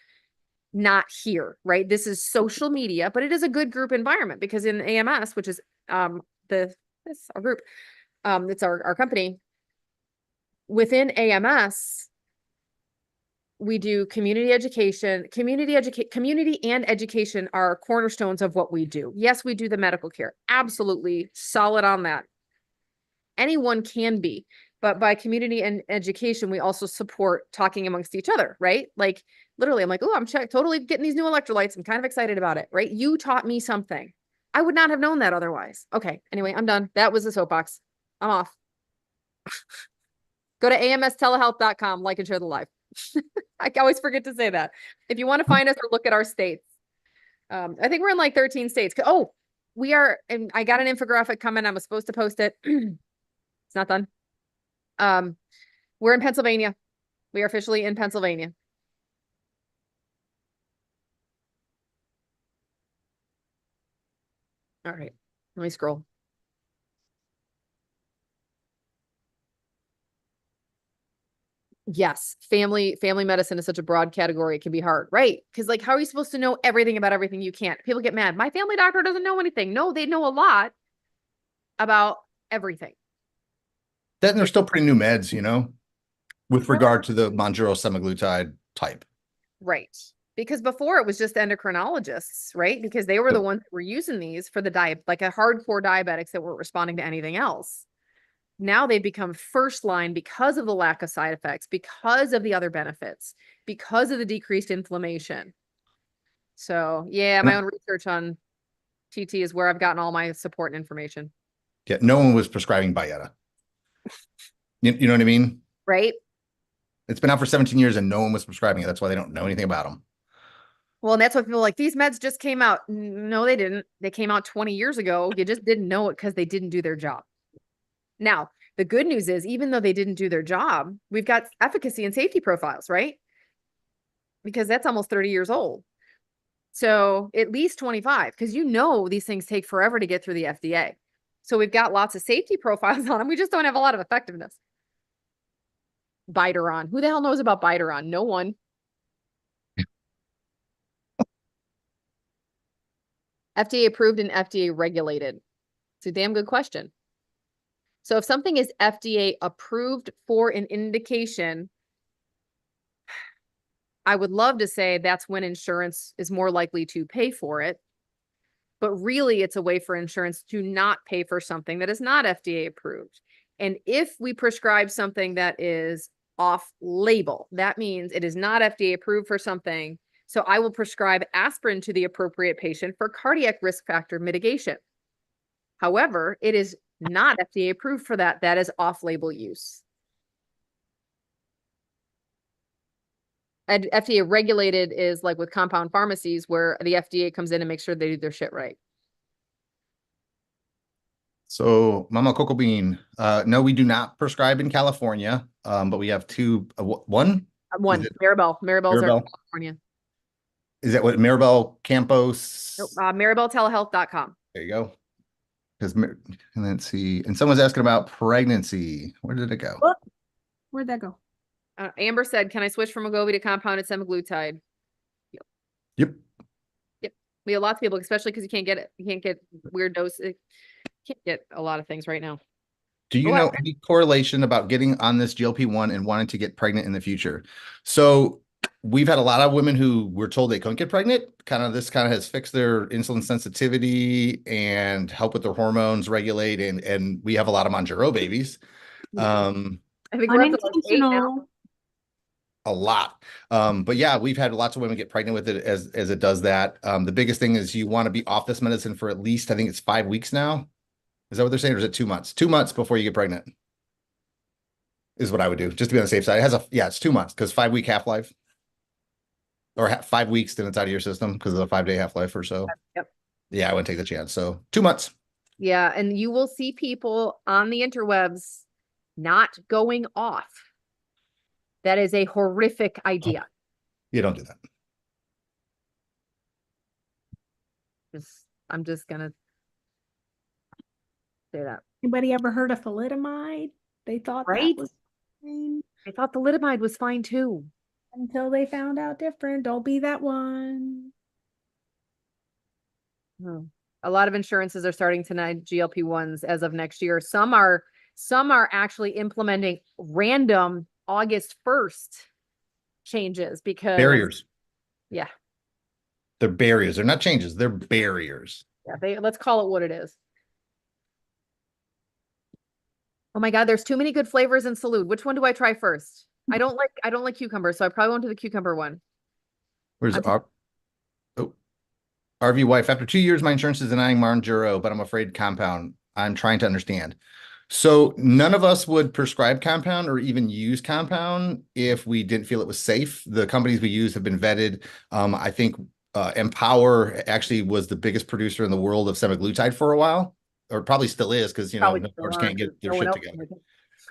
not here, right? This is social media, but it is a good group environment because in AMS, which is this our group, it's our company. Within AMS, we do community education. Community and education are cornerstones of what we do. Yes, we do the medical care. Absolutely solid on that. Anyone can be, but by community and education, we also support talking amongst each other, right? Like literally, I'm like, oh, I'm totally getting these new electrolytes. I'm kind of excited about it, right? You taught me something. I would not have known that otherwise. Okay. Anyway, I'm done. That was the soapbox. I'm off. Go to amstelehealth.com, like and share the live. I always forget to say that. If you want to find us or look at our states, I think we're in like 13 states. Oh, we are, and I got an infographic coming. I was supposed to post it. It's not done. We're in Pennsylvania. We are officially in Pennsylvania. All right, let me scroll. Yes, family medicine is such a broad category. It can be hard, right? Because like, how are you supposed to know everything about everything? You can't. People get mad. My family doctor doesn't know anything. No, they know a lot about everything. Then they're still pretty new meds, you know, with regard to the Mounjaro semaglutide type. Right. Because before it was just endocrinologists, right? Because they were the ones that were using these for the diet, like a hardcore diabetics that weren't responding to anything else. Now they've become first line because of the lack of side effects, because of the other benefits, because of the decreased inflammation. So yeah, my own research on TT is where I've gotten all my support and information. Yeah, no one was prescribing Byetta. You know what I mean? Right. It's been out for 17 years and no one was prescribing it. That's why they don't know anything about them. Well, and that's what people are like, these meds just came out. No, they didn't. They came out 20 years ago. You just didn't know it because they didn't do their job. Now, the good news is, even though they didn't do their job, we've got efficacy and safety profiles, right? Because that's almost 30 years old. So at least 25, because you know these things take forever to get through the FDA. So we've got lots of safety profiles on them. We just don't have a lot of effectiveness. Biteron. Who the hell knows about Biteron? No one. FDA approved and FDA regulated. It's a damn good question. So if something is FDA approved for an indication, I would love to say that's when insurance is more likely to pay for it. But really, it's a way for insurance to not pay for something that is not FDA approved. And if we prescribe something that is off label, that means it is not FDA approved for something. So I will prescribe aspirin to the appropriate patient for cardiac risk factor mitigation. However, it is not FDA approved for that. That is off-label use. And FDA regulated is like with compound pharmacies where the FDA comes in and makes sure they do their shit right. So Mama Cocoa Bean, no, we do not prescribe in California, but we have two, one? One, Maribel. Maribel's Maribel? our California. Is that what, Maribel Campos? Nope, maribeltelehealth.com. There you go. And let's see. And someone's asking about pregnancy. Where did it go? Where'd that go? Amber said, can I switch from Wegovy to compounded semaglutide? Yep. We have lots of people, especially because you can't get it. You can't get weird doses. Can't get a lot of things right now. Do you Go know ahead. any correlation about getting on this GLP-1 and wanting to get pregnant in the future? So we've had a lot of women who were told they couldn't get pregnant. This kind of has fixed their insulin sensitivity and help with their hormones regulate. And we have a lot of Mounjaro babies. Um, I think we're up to like 8 now. Unintentional. a lot. But yeah, we've had lots of women get pregnant with it as it does that. The biggest thing is you want to be off this medicine for at least, I think it's 5 weeks now. Is that what they're saying? Or is it 2 months? 2 months before you get pregnant is what I would do, just to be on the safe side. It's 2 months because 5-week half-life. Or 5 weeks, then it's out of your system because of the 5-day half-life or so. Yep. Yeah, I wouldn't take the chance. So 2 months. Yeah, and you will see people on the interwebs not going off. That is a horrific idea. You don't do that. I'm just gonna say that. Anybody ever heard of thalidomide? They thought Right? that was fine I thought the litamide was fine too. until they found out different. Don't be that one. Oh. A lot of insurances are starting to deny GLP-1s as of next year. Some are actually implementing random August 1st changes because Barriers. Yeah. They're barriers. They're not changes. They're barriers. Yeah, let's call it what it is. Oh my God, there's too many good flavors in Salud. Which one do I try first? I don't like cucumber, so I probably won't do the cucumber one. Where's RV wife? After 2 years, my insurance is denying Mounjaro, but I'm afraid compound. I'm trying to understand. So none of us would prescribe compound or even use compound if we didn't feel it was safe. The companies we use have been vetted. I think Empower actually was the biggest producer in the world of semaglutide for a while, or probably still is because Probably no still others are, can't get their no one shit else together.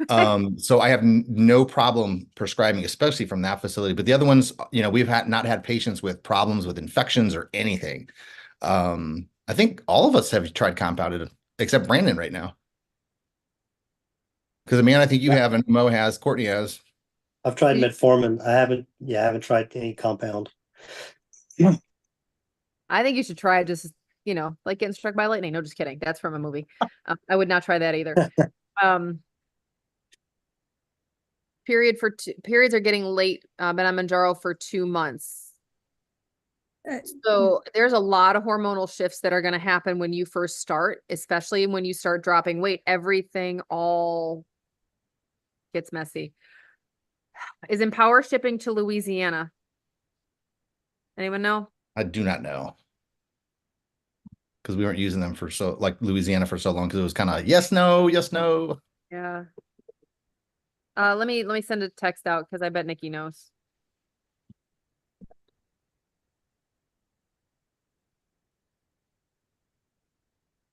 can. So I have no problem prescribing, especially from that facility. But the other ones, we've not had patients with problems with infections or anything. I think all of us have tried compounded, except Brandon right now. Because I think you have, and Mo has, Courtney has. I've tried metformin. I haven't tried any compound. I think you should try it, just, like getting struck by lightning. No, just kidding. That's from a movie. I would not try that either. Periods are getting late, been on Mounjaro for 2 months. So there's a lot of hormonal shifts that are going to happen when you first start, especially when you start dropping weight. Everything all gets messy. Is Empower shipping to Louisiana? Anyone know? I do not know. Because we weren't using them like Louisiana for so long, because it was kind of yes, no, yes, no. Yeah. Let me send a text out because I bet Nikki knows.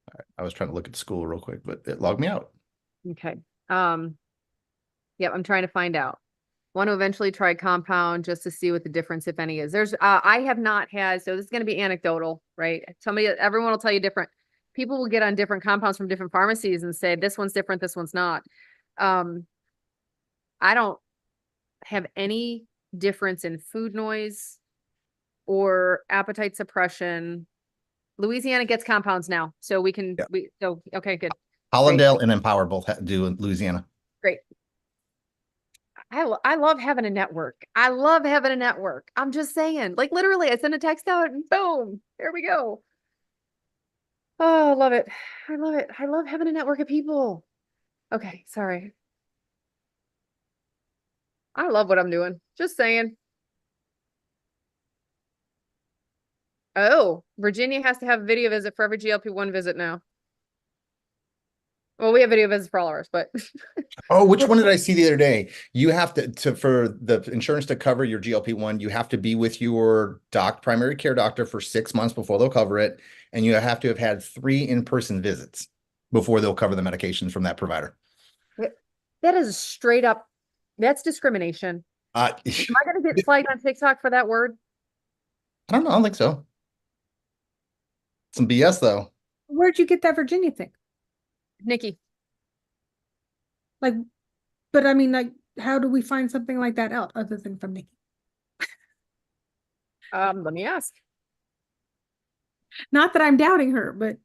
All right. I was trying to look at school real quick, but it logged me out. Okay. Yep, I'm trying to find out. Want to eventually try compound just to see what the difference, if any, is. I have not had, so this is going to be anecdotal, right? Everyone will tell you different. People will get on different compounds from different pharmacies and say, this one's different, this one's not. I don't have any difference in food noise or appetite suppression. Louisiana gets compounds now, so we can, okay, good. Hollandale and Empower both do in Louisiana. Great. I love having a network. I love having a network. I'm just saying, like, literally, I send a text out and boom, there we go. Oh, love it. I love it. I love having a network of people. Okay, sorry. I love what I'm doing. Just saying. Oh, Virginia has to have a video visit for every GLP-1 visit now. Well, we have video visits for all ours, but Oh, which one did I see the other day? You have to for the insurance to cover your GLP-1, you have to be with your primary care doctor for 6 months before they'll cover it, and you have to have had 3 in-person visits before they'll cover the medications from that provider. that is straight up, that's discrimination. Am I going to get flagged on TikTok for that word? I don't know. I don't think so. Some BS though. Where'd you get that Virginia thing? Nikki. Like, but I mean, like, how do we find something like that out other than from Nikki? Let me ask. Not that I'm doubting her, but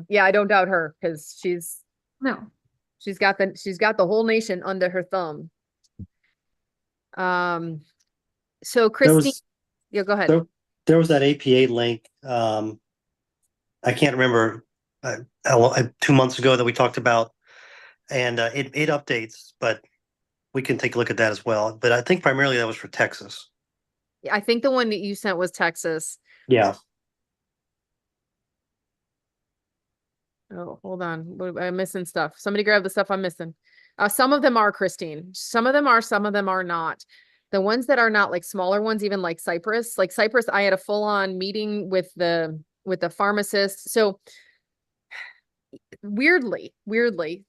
Yeah, I don't doubt her because No. she's got the whole nation under her thumb. So There Christine, was, yeah, go ahead. there was that APA link. I can't remember, 2 months ago that we talked about, and it updates, but we can take a look at that as well. But I think primarily that was for Texas. I think the one that you sent was Texas. Yeah. Oh, hold on. I'm missing stuff. Somebody grab the stuff I'm missing. Some of them are, Christine. Some of them are not. The ones that are not, like smaller ones, even like Cypress, I had a full-on meeting with the pharmacist. So weirdly,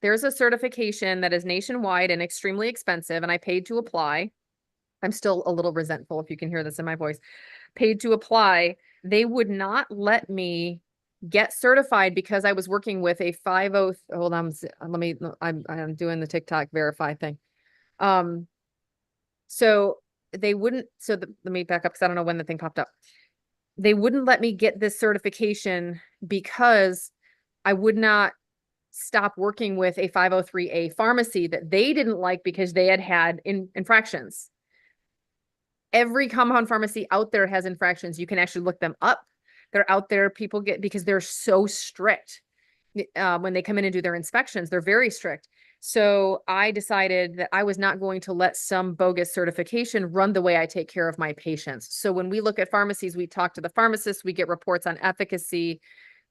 there's a certification that is nationwide and extremely expensive, and I paid to apply. I'm still a little resentful if you can hear this in my voice. Paid to apply. They would not let me get certified because I was working with a 50, hold on, I'm doing the TikTok verify thing. So they wouldn't, let me back up because I don't know when the thing popped up. They wouldn't let me get this certification because I would not stop working with a 503A pharmacy that they didn't like because they had infractions. Every compound pharmacy out there has infractions. You can actually look them up. They're out there. People get, because they're so strict. When they come in and do their inspections, they're very strict. So I decided that I was not going to let some bogus certification run the way I take care of my patients. So when we look at pharmacies, we talk to the pharmacist, we get reports on efficacy.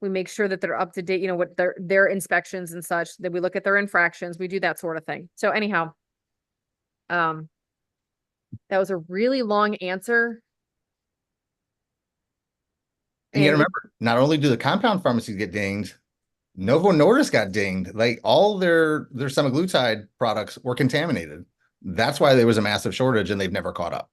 We make sure that they're up to date, what their inspections and such, that we look at their infractions. We do that sort of thing. So anyhow, that was a really long answer. And you gotta And remember, not only do the compound pharmacies get dinged, Novo Nordisk got dinged. Like all their semaglutide products were contaminated. That's why there was a massive shortage and they've never caught up.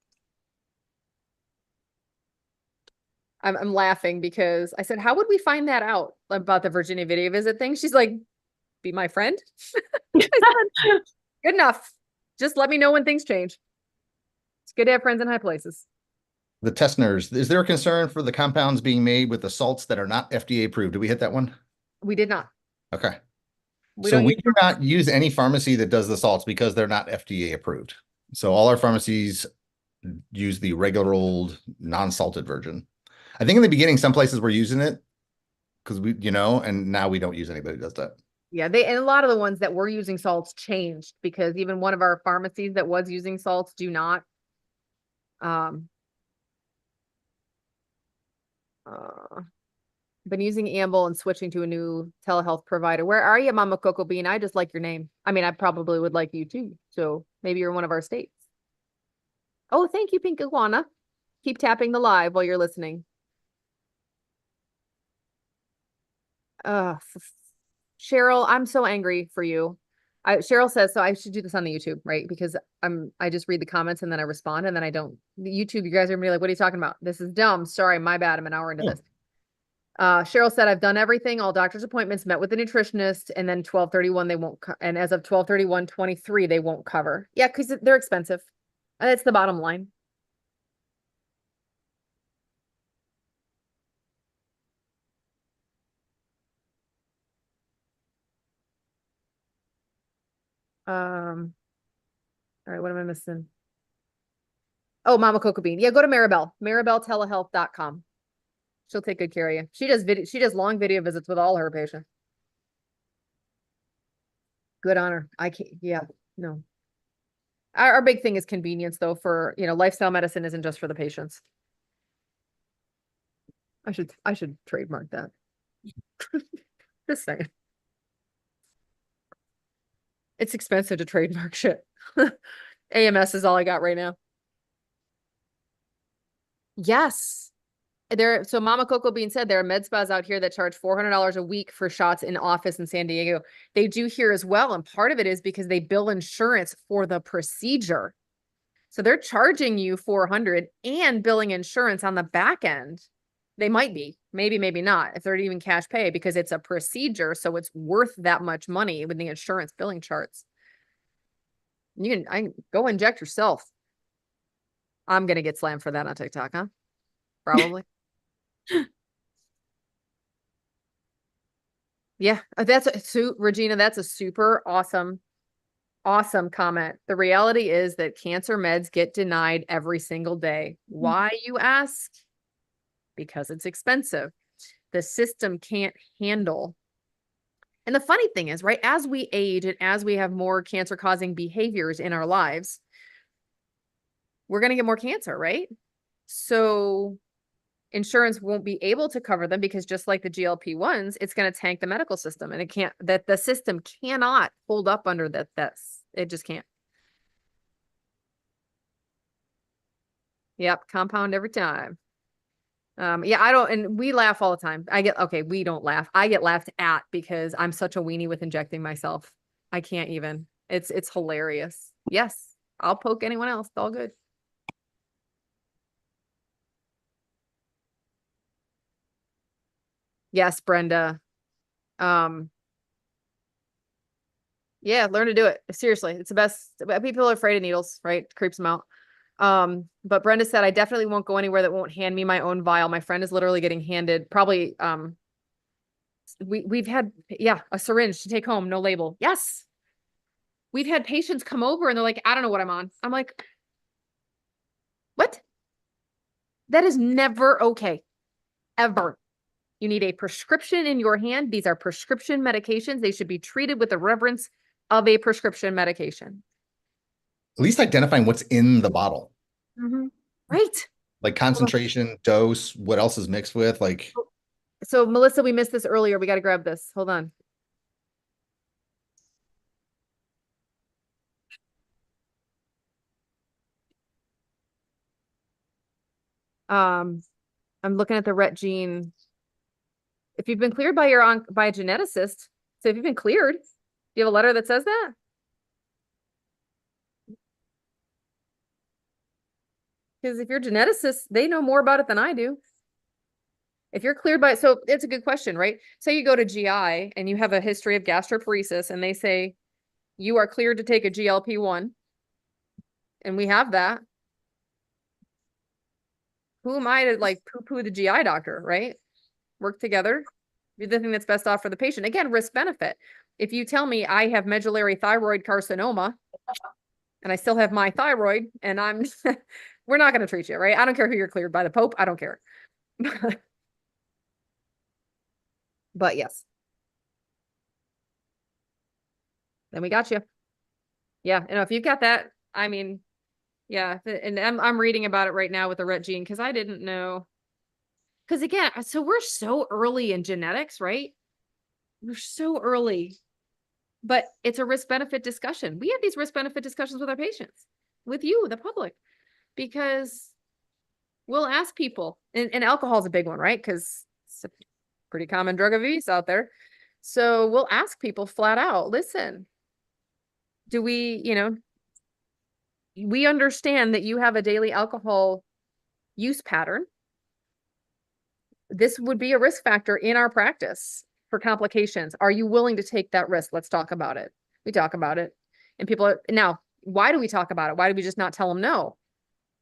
I'm laughing because I said, how would we find that out about the Virginia video visit thing? She's like, be my friend. I said, good enough. Just let me know when things change. It's good to have friends in high places. The testers, is there a concern for the compounds being made with the salts that are not FDA approved? Did we hit that one? We did not. Okay. We So don't we use do not use any pharmacy that does the salts because they're not FDA approved. So all our pharmacies use the regular old non-salted version. I think in the beginning, some places were using it because and now we don't use anybody who does that. Yeah, and a lot of the ones that were using salts changed because even one of our pharmacies that was using salts do not. Been using Amble and switching to a new telehealth provider. Where are you, Mama Coco Bean? I just like your name. I mean, I probably would like you too. So maybe you're in one of our states. Oh, thank you, Pink Iguana. Keep tapping the live while you're listening. Cheryl, I'm so angry for you. Cheryl says, so I should do this on the YouTube, right? Because I just read the comments and then I respond and then I don't. The YouTube, you guys are gonna be like, what are you talking about? This is dumb. Sorry, my bad. I'm an hour into this. Cheryl said, I've done everything, all doctor's appointments, met with the nutritionist, and then 12/31, they won't, and as of 12/31/23, they won't cover. Yeah, because they're expensive. That's the bottom line. All right, what am I missing? Oh, Mama Coco Bean. Yeah, go to Maribel, maribeltelehealth.com. She'll take good care of you. She does long video visits with all her patients. Good on her. I can't, yeah, no. Our big thing is convenience though for, lifestyle medicine isn't just for the patients. I should trademark that. Just saying. It's expensive to trademark shit. AMS is all I got right now. Yes. So Mama Coco Bean said there are med spas out here that charge $400 a week for shots in office in San Diego. They do here as well. And part of it is because they bill insurance for the procedure. So they're charging you $400 and billing insurance on the back end. They might be, maybe not, if they're even cash pay because it's a procedure. So it's worth that much money with the insurance billing charts. I can go inject yourself. I'm going to get slammed for that on TikTok, huh? Probably. Yeah, Regina, that's a super awesome comment. The reality is that cancer meds get denied every single day. Why, you ask? Because it's expensive. The system can't handle. And the funny thing is, right, as we age and as we have more cancer causing behaviors in our lives, we're going to get more cancer, right? So insurance won't be able to cover them because just like the GLP-1s, it's going to tank the medical system, and the system cannot hold up under that. It just can't. Yep. Compound every time. Yeah, and we laugh all the time. We don't laugh. I get laughed at because I'm such a weenie with injecting myself. I can't even. It's hilarious. Yes. I'll poke anyone else. It's all good. Yes, Brenda. Yeah, learn to do it. Seriously, it's the best. People are afraid of needles, right? It creeps them out. But Brenda said, I definitely won't go anywhere that won't hand me my own vial. My friend is literally getting handed probably, we've had, a syringe to take home, no label. Yes. We've had patients come over and they're like, I don't know what I'm on. I'm like, what? That is never okay. Ever. You need a prescription in your hand. These are prescription medications. They should be treated with the reverence of a prescription medication. At least identifying what's in the bottle. Mhm. Right. Like concentration, dose, what else is mixed with, like. So Melissa, we missed this earlier. We got to grab this. Hold on. I'm looking at the Rett gene. If you've been cleared by by a geneticist, so if you've been cleared, do you have a letter that says that? Because if you're a geneticist, they know more about it than I do. If you're cleared by, so it's a good question, right? Say you go to GI and you have a history of gastroparesis and they say you are cleared to take a GLP-1 and we have that. Who am I to like poo-poo the GI doctor, right? Work together, do the thing that's best off for the patient. Again, risk benefit. If you tell me I have medullary thyroid carcinoma and I still have my thyroid and we're not going to treat you, right? I don't care who you're cleared by, the Pope. I don't care. But yes. Then we got you. Yeah. And if you've got that, I mean, yeah. And I'm reading about it right now with the Rett gene because I didn't know. Because again, so we're so early in genetics, right? We're so early. But it's a risk benefit discussion. We have these risk benefit discussions with our patients, with you, the public, because we'll ask people, and alcohol is a big one, right? Because it's a pretty common drug of abuse out there. So we'll ask people flat out, listen, do we understand that you have a daily alcohol use pattern. This would be a risk factor in our practice for complications. Are you willing to take that risk? Let's talk about it. We talk about it. And now, why do we talk about it? Why do we just not tell them no?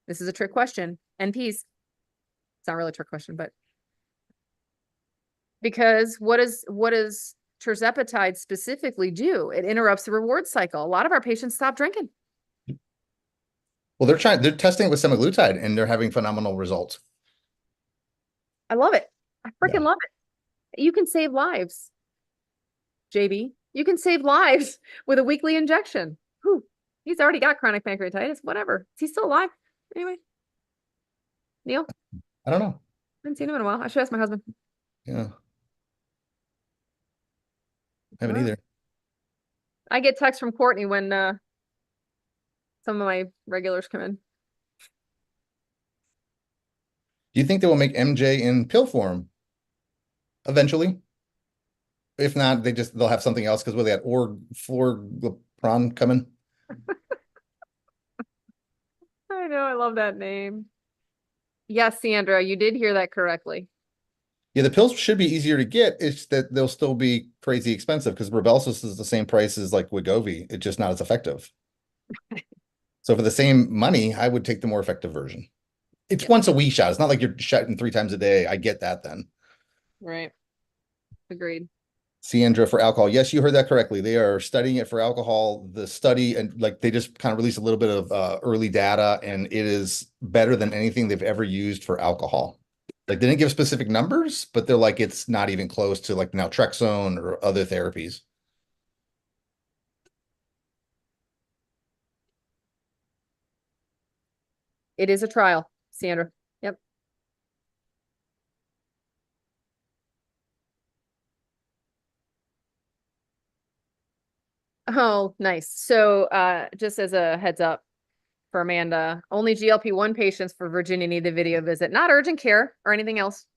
This is a trick question. NPs. It's not really a trick question, but because what does tirzepatide specifically do? It interrupts the reward cycle. A lot of our patients stop drinking. Well, they're testing it with semaglutide and they're having phenomenal results. I love it. I freaking love it. You can save lives. JB, you can save lives with a weekly injection. Whew. He's already got chronic pancreatitis, whatever. Is he still alive? Anyway. Neil? I don't know. I haven't seen him in a while. I should ask my husband. Yeah. I haven't either. I get texts from Courtney when some of my regulars come in. Do you think they will make MJ in pill form eventually? If not, they'll have something else because they had orforglipron coming. I know, I love that name. Yes, Sandra, you did hear that correctly. Yeah, the pills should be easier to get. It's that they'll still be crazy expensive because Rybelsus is the same price as like Wegovy. It's just not as effective. So for the same money, I would take the more effective version. It's once a week shot. It's not like you're shotting 3 times a day. I get that then. Right. Agreed. Sandra, for alcohol. Yes, you heard that correctly. They are studying it for alcohol. The study, and like they just kind of released a little bit of early data, and it is better than anything they've ever used for alcohol. Like they didn't give specific numbers, but they're like it's not even close to like naltrexone or other therapies. It is a trial, Sandra. Yep. Oh, nice. So, just as a heads up for Amanda, only GLP-1 patients for Virginia need the video visit, not urgent care or anything else.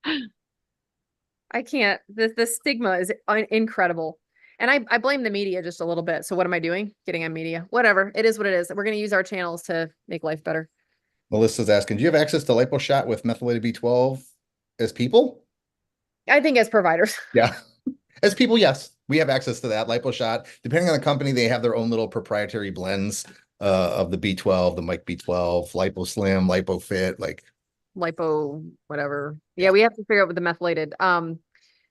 I can't. The stigma is incredible. And I blame the media just a little bit. So what am I doing? Getting on media. Whatever. It is what it is. We're going to use our channels to make life better. Melissa's asking, do you have access to lipo shot with methylated B12 as people? I think as providers. Yeah. As people, yes, we have access to that lipo shot. Depending on the company, they have their own little proprietary blends of the B12, the Mike B12, Lipo Slim, Lipo Fit, like Lipo, whatever. Yeah, we have to figure out with the methylated.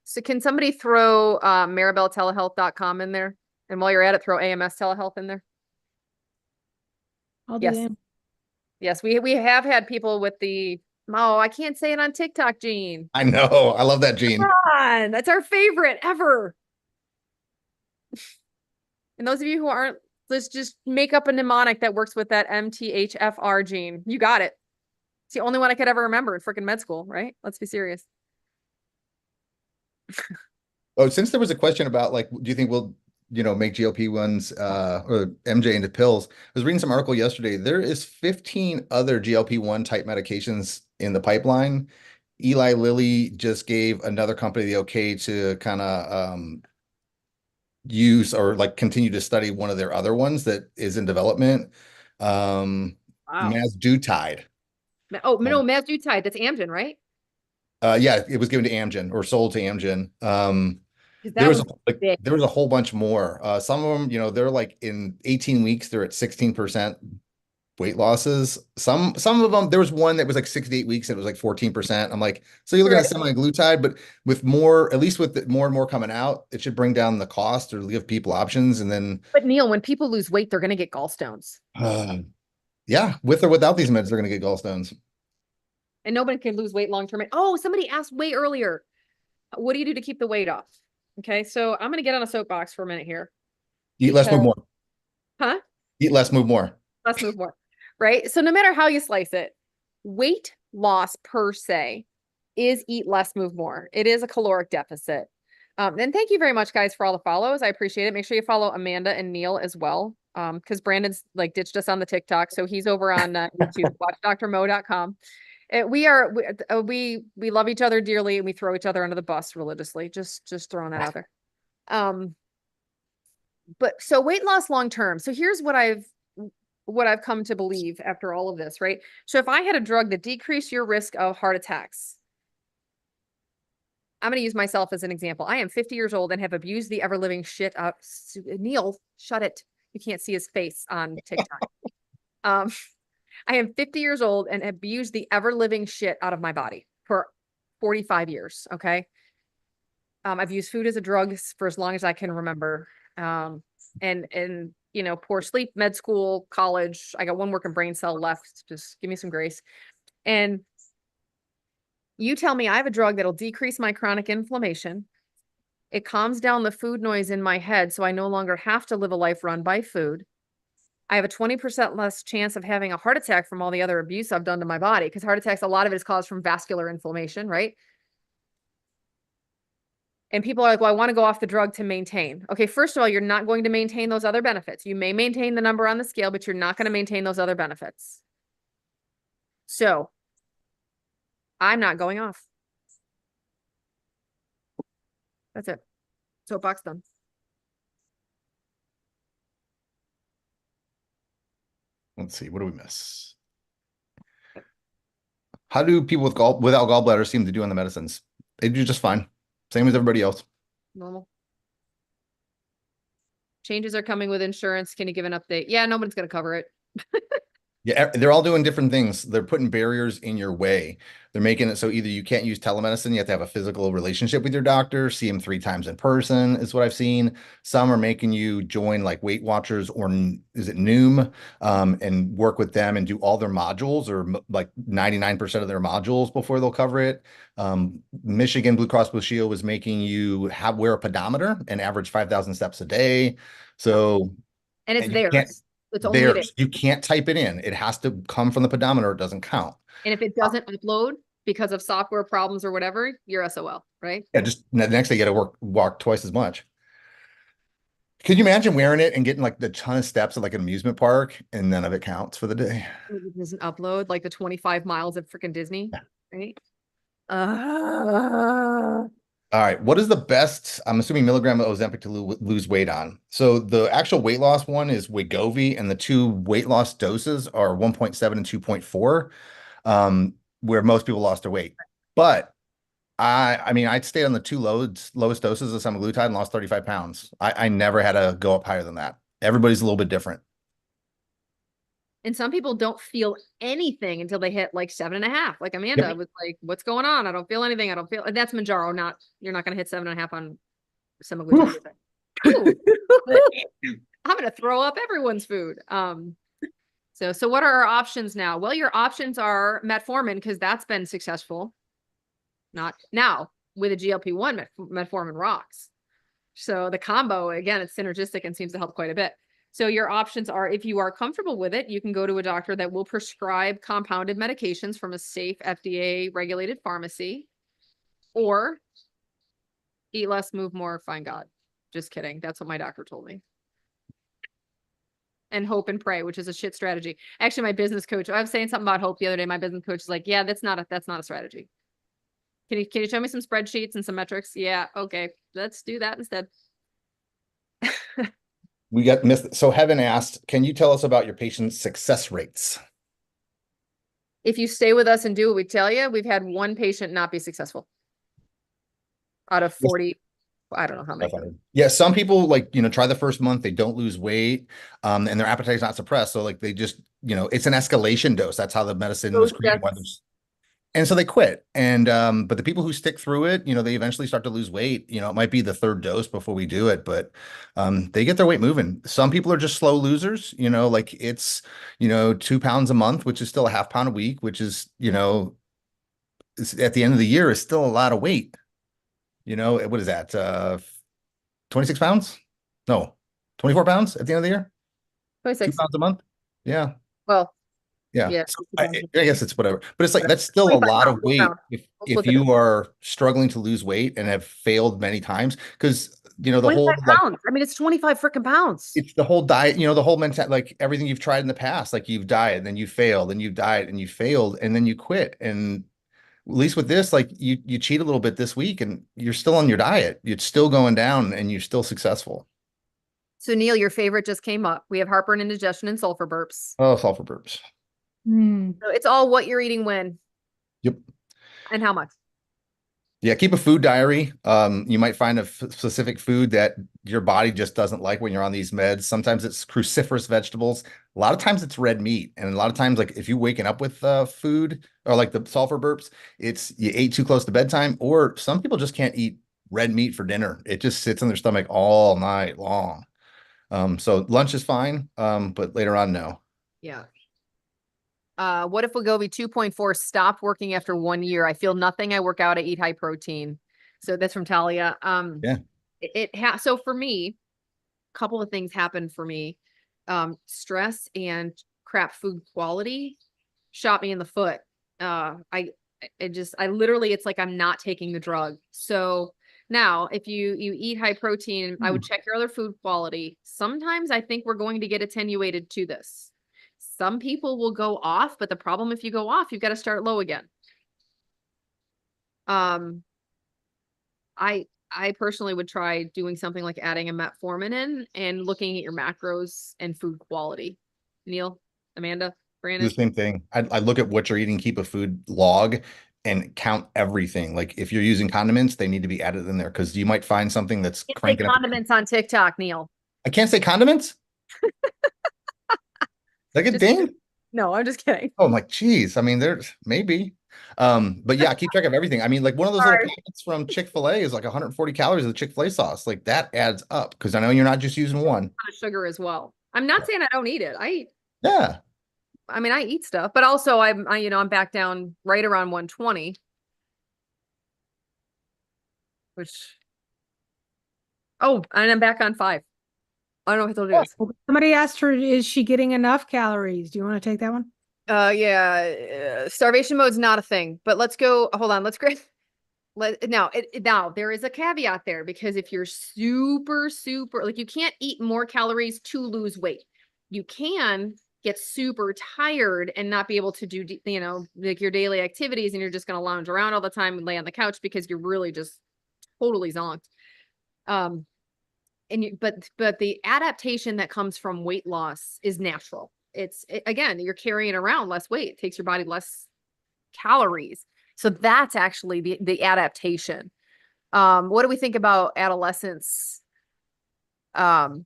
So can somebody throw maribeltelehealth.com in there? And while you're at it, throw AMS Telehealth in there. I'll do Yes. that. Yes, we have had people with the, oh, I can't say it on TikTok, Gene. I know. I love that gene. Come on, that's our favorite ever. And those of you who aren't, let's just make up a mnemonic that works with that MTHFR gene. You got it. It's the only one I could ever remember in freaking med school, right? Let's be serious. Oh, since there was a question about like, do you think we'll, make GLP-1s or MJ into pills? I was reading some article yesterday. There is 15 other GLP-1 type medications in the pipeline. Eli Lilly just gave another company the okay to kind of use or like continue to study one of their other ones that is in development. Wow. Mazdutide. Oh, no, Mazdutide. That's Amgen, right? Yeah, it was given to Amgen or sold to Amgen. 'Cause There that was was like big. there was a whole bunch more. Some of them, they're like in 18 weeks, they're at 16% weight losses. Some of them, there was one that was like 6 to 8 weeks, and it was like 14%. I'm like, so you're looking at Right. semaglutide, but with more, at least with more and more coming out, it should bring down the cost or give people options. And then, But Neil, when people lose weight, they're going to get gallstones. yeah, with or without these meds, they're going to get gallstones. And nobody can lose weight long term. Oh, somebody asked way earlier, what do you do to keep the weight off? Okay, so I'm going to get on a soapbox for a minute here. Eat less, move more. Huh? Eat less, move more. Let's move more. Right? So no matter how you slice it, weight loss per se is eat less, move more. It is a caloric deficit. And thank you very much, guys, for all the follows. I appreciate it. Make sure you follow Amanda and Neil as well. Because Brandon's like ditched us on the TikTok. So he's over on YouTube, watchdrmo.com. We love each other dearly, and we throw each other under the bus religiously. Just throwing that out there. But so weight loss long term. So here's what I've come to believe after all of this, right? So if I had a drug that decreased your risk of heart attacks, I'm going to use myself as an example. I am 50 years old and have abused the ever living shit out. Neil, shut it. You can't see his face on TikTok. I am 50 years old and abused the ever living shit out of my body for 45 years. Okay. I've used food as a drug for as long as I can remember. And poor sleep, med school, college. I got one working brain cell left. Just give me some grace. And you tell me I have a drug that'll decrease my chronic inflammation. It calms down the food noise in my head, so I no longer have to live a life run by food. I have a 20% less chance of having a heart attack from all the other abuse I've done to my body, because heart attacks, a lot of it is caused from vascular inflammation, right? And people are like, well, I want to go off the drug to maintain. Okay, first of all, you're not going to maintain those other benefits. You may maintain the number on the scale, but you're not going to maintain those other benefits. So I'm not going off. That's it. Soapbox done. Let's see, what do we miss? How do people without gallbladders seem to do on the medicines? They do just fine. Same as everybody else. Normal. Changes are coming with insurance. Can you give an update? Yeah, nobody's going to cover it. Yeah, they're all doing different things. They're putting barriers in your way. They're making it so either you can't use telemedicine, you have to have a physical relationship with your doctor, see him 3 times in person, is what I've seen. Some are making you join like Weight Watchers or is it Noom, and work with them and do all their modules or like 99% of their modules before they'll cover it. Michigan Blue Cross Blue Shield was making you wear a pedometer and average 5,000 steps a day. So, And it's and you can't theirs. It's only theirs. you can't type it in. It has to come from the pedometer. It doesn't count. And if it doesn't upload because of software problems or whatever, you're SOL, right? Yeah, just the next day you got to walk twice as much. Could you imagine wearing it and getting like the ton of steps at like an amusement park and none of it counts for the day? It doesn't upload like the 25 miles of freaking Disney, right? All right. What is the best, I'm assuming, milligram of Ozempic to lose weight on? So the actual weight loss one is Wegovy, and the 2 weight loss doses are 1.7 and 2.4, where most people lost their weight. But I mean, I'd stayed on the 2 lowest doses of semaglutide and lost 35 pounds. I never had to go up higher than that. Everybody's a little bit different. And some people don't feel anything until they hit like 7.5. Like Amanda was like, what's going on? I don't feel anything. I don't feel, and that's Manjaro, you're not going to hit 7.5 on semaglutide. I'm going to throw up everyone's food. So what are our options now? Well, your options are metformin, because that's been successful. Not now with a GLP-1, metformin rocks. So the combo, again, it's synergistic and seems to help quite a bit. So your options are, if you are comfortable with it, you can go to a doctor that will prescribe compounded medications from a safe FDA regulated pharmacy, or eat less, move more, find God. Just kidding. That's what my doctor told me. And hope and pray, which is a shit strategy. Actually, my business coach, I was saying something about hope the other day. My business coach is like, yeah, that's not a strategy. Can you show me some spreadsheets and some metrics? Yeah. Okay. Let's do that instead. We got missed. So Heaven asked, can you tell us about your patient's success rates? If you stay with us and do what we tell you, we've had 1 patient not be successful out of 40. I don't know how many. Yeah, some people try the first month, they don't lose weight, and their appetite's not suppressed. So like they just, it's an escalation dose. That's how the medicine was created. And so they quit. And but the people who stick through it, they eventually start to lose weight. It might be the 3rd dose before we do it, but they get their weight moving. Some people are just slow losers, like it's 2 pounds a month, which is still a ½ pound a week, which is, at the end of the year is still a lot of weight. What is that? 26 pounds? No, 24 pounds at the end of the year? 26. 2 pounds a month? Yeah. Well, yeah. So I guess it's whatever, but it's like, that's still a lot of weight if you are struggling to lose weight and have failed many times, because the whole pounds. I mean, it's 25 freaking pounds. It's the whole diet, the whole mentality, like everything you've tried in the past, like you've dieted, then you failed, and you've dieted and you failed, and then you quit. And at least with this, like you cheat a little bit this week and you're still on your diet. You're still going down and you're still successful. So Neil, your favorite just came up. We have heartburn, indigestion, and sulfur burps. Oh, sulfur burps. So it's all what you're eating when. Yep. And how much. Yeah, keep a food diary. You might find a specific food that your body just doesn't like when you're on these meds. Sometimes it's cruciferous vegetables. A lot of times it's red meat. And a lot of times, like if you're waking up with food or like the sulfur burps, it's you ate too close to bedtime, or some people just can't eat red meat for dinner. It just sits in their stomach all night long. So lunch is fine, but later on, no. Yeah. What if Wegovy 2.4 stopped working after 1 year? I feel nothing. I work out. I eat high protein. So that's from Talia. Yeah. So for me, a couple of things happened for me. Stress and crap food quality shot me in the foot. I literally, it's like I'm not taking the drug. So now if you eat high protein, I would check your other food quality. Sometimes I think we're going to get attenuated to this. Some people will go off, but the problem, if you go off, you've got to start low again. I personally would try doing something like adding a metformin in and looking at your macros and food quality. Neil, Amanda, Brandon. The same thing. I look at what you're eating, keep a food log, and count everything. Like if you're using condiments, they need to be added in there, because you might find something that's cranking up. Condiments on TikTok, Neil. I can't say condiments. Like a ding. No, I'm just kidding. Oh, I'm like, geez, I mean, there's maybe. But yeah, I keep track of everything. I mean, like one of those little Sorry. packets from Chick-fil-A is like 140 calories of the Chick-fil-A sauce. Like that adds up because I know you're not just using one. Of sugar as well. I'm not saying I don't eat it. Yeah. I mean, I eat stuff, but also I'm back down right around 120, which, oh, and I'm back on 5. I don't know what I told you guys. Somebody asked her, is she getting enough calories? Do you want to take that one? Yeah, starvation mode's not a thing, but let's go, hold on, let's grab, now there is a caveat there because if you're super, like you can't eat more calories to lose weight. You can get super tired and not be able to do, like your daily activities and you're just going to lounge around all the time and lay on the couch because you're really just totally zonked. But the adaptation that comes from weight loss is natural. Again, you're carrying around less weight. It takes your body less calories. So that's actually the adaptation. What do we think about adolescence? So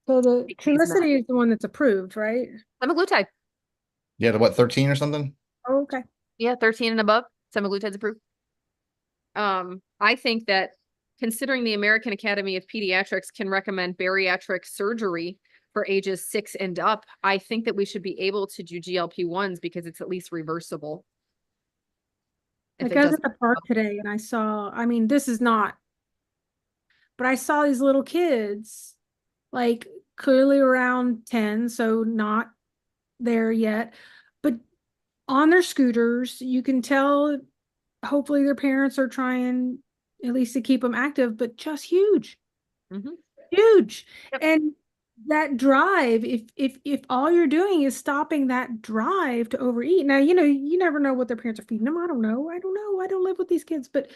the He's not. Trulicity is the one that's approved, right? Semaglutide. Yeah, to what, 13 or something? Oh, okay. Yeah, 13 and above. Semaglutide's approved. I think that considering the American Academy of Pediatrics can recommend bariatric surgery for ages 6 and up, I think that we should be able to do GLP-1s because it's at least reversible. Like I was at the park today and I saw, I mean, this is not, but I saw these little kids, like clearly around 10, so not there yet, but on their scooters, you can tell hopefully their parents are trying at least to keep them active, but just huge. Huge. Yep. And that drive, if all you're doing is stopping that drive to overeat. Now, you never know what their parents are feeding them. I don't know. I don't live with these kids, but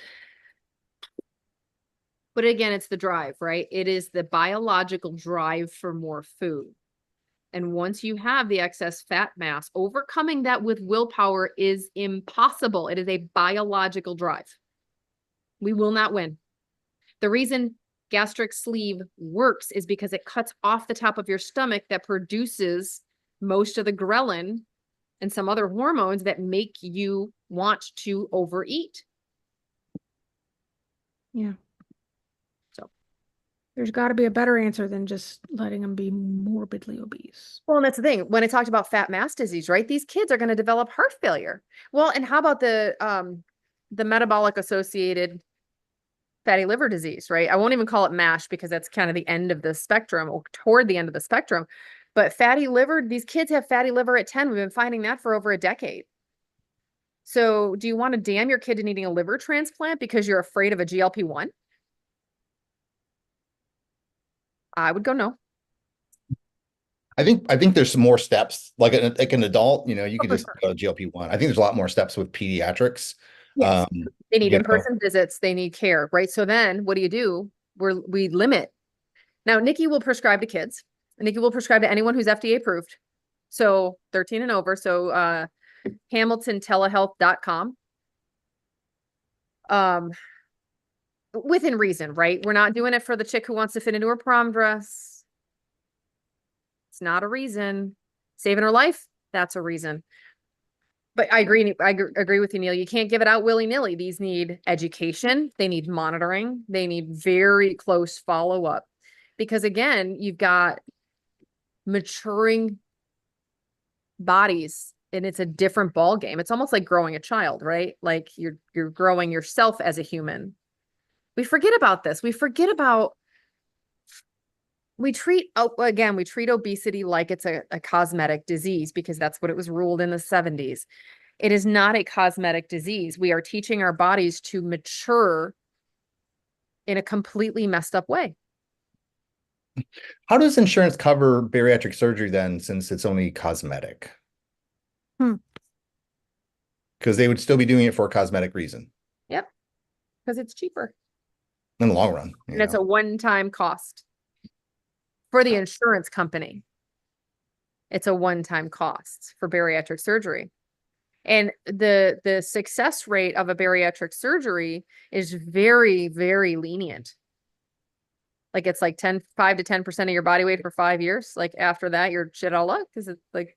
again, it's the drive, right? It is the biological drive for more food. And once you have the excess fat mass, overcoming that with willpower is impossible. It is a biological drive. We will not win. The reason gastric sleeve works is because it cuts off the top of your stomach that produces most of the ghrelin and some other hormones that make you want to overeat. yeah. So There's got to be a better answer than just letting them be morbidly obese. well, and that's the thing. When I talked about fat mass disease, right? These kids are going to develop heart failure. Well, and how about the metabolic associated fatty liver disease, right? I won't even call it MASH because that's kind of the end of the spectrum or toward the end of the spectrum. But fatty liver, these kids have fatty liver at 10. We've been finding that for over a decade. So do you want to damn your kid to needing a liver transplant because you're afraid of a GLP-1? I would go no. I think there's some more steps. Like an adult, you could for just sure. go to GLP-1. I think there's a lot more steps with pediatrics. Yes. They need you know. in-person visits. They need care, right? So then what do? We limit. Now, Nikki will prescribe to kids. Nikki will prescribe to anyone who's FDA approved. So 13 and over. So HamiltonTelehealth.com. Within reason, right? We're not doing it for the chick who wants to fit into her prom dress. It's not a reason. Saving her life, that's a reason. But I agree with you, Neil. You can't give it out willy-nilly. These need education. They need monitoring. They need very close follow-up. Because again, you've got maturing bodies and it's a different ball game. It's almost like growing a child, right? Like you're growing yourself as a human. We forget about this. We treat obesity like it's a cosmetic disease because that's what it was ruled in the 70s. It is not a cosmetic disease. We are teaching our bodies to mature in a completely messed up way. How does insurance cover bariatric surgery then, since it's only cosmetic? Because they would still be doing it for a cosmetic reason. Yep. Because it's cheaper. In the long run. And it's a one-time cost for the insurance company. It's a one-time cost for bariatric surgery. And the success rate of a bariatric surgery is very, very lenient. Like it's like 5 to 10% of your body weight for 5 years. Like after that, you're shit all up because it's like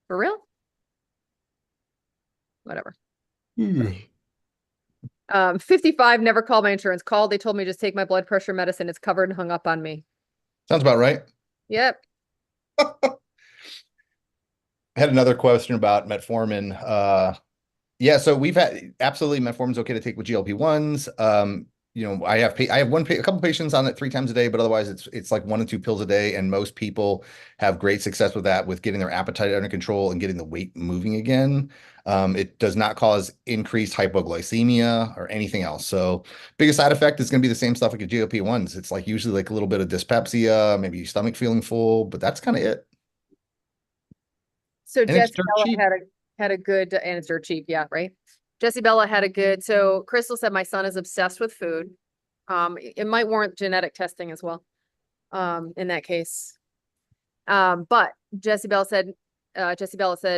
For real? Whatever. 55, never called my insurance. Called, they told me just take my blood pressure medicine. It's covered and hung up on me. Sounds about right. Yep. I had another question about metformin. Yeah, so we've had absolutely metformin's okay to take with GLP-1s. I have a couple patients on it 3 times a day, but otherwise it's like 1 to 2 pills a day, and most people have great success with that, with getting their appetite under control and getting the weight moving again. It does not cause increased hypoglycemia or anything else. So biggest side effect is going to be the same stuff like a GLP-1s. It's like usually like a little bit of dyspepsia, maybe stomach feeling full, but that's kind of it. So And it's Jesse dirt Bella cheap. had a good, and it's dirt cheap, yeah, right? Jesse Bella had a good, so Crystal said my son is obsessed with food. It might warrant genetic testing as well, in that case. But Jesse Bella said,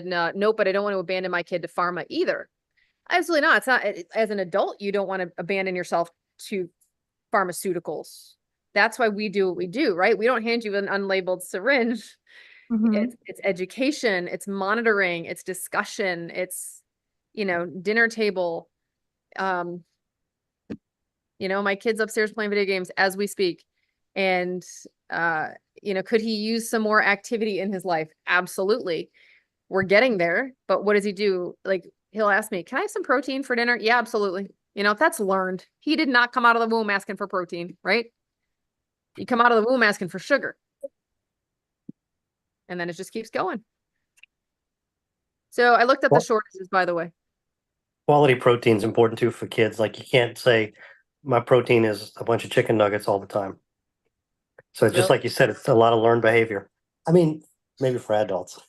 no, nope, but I don't want to abandon my kid to pharma either. Absolutely not. It's not, as an adult, you don't want to abandon yourself to pharmaceuticals. That's why we do what we do, right? We don't hand you an unlabeled syringe. Mhm. It's education, it's monitoring, it's discussion, it's, dinner table. My kid's upstairs playing video games as we speak. And, could he use some more activity in his life? Absolutely. We're getting there, but what does he do? Like, he'll ask me, can I have some protein for dinner? Yeah, absolutely. That's learned. He did not come out of the womb asking for protein, right? You come out of the womb asking for sugar. And then it just keeps going. So I looked at the Well- shortages, by the way. Quality protein is important too for kids. Like you can't say my protein is a bunch of chicken nuggets all the time. So it's just Really? like you said, it's a lot of learned behavior. I mean, maybe for adults.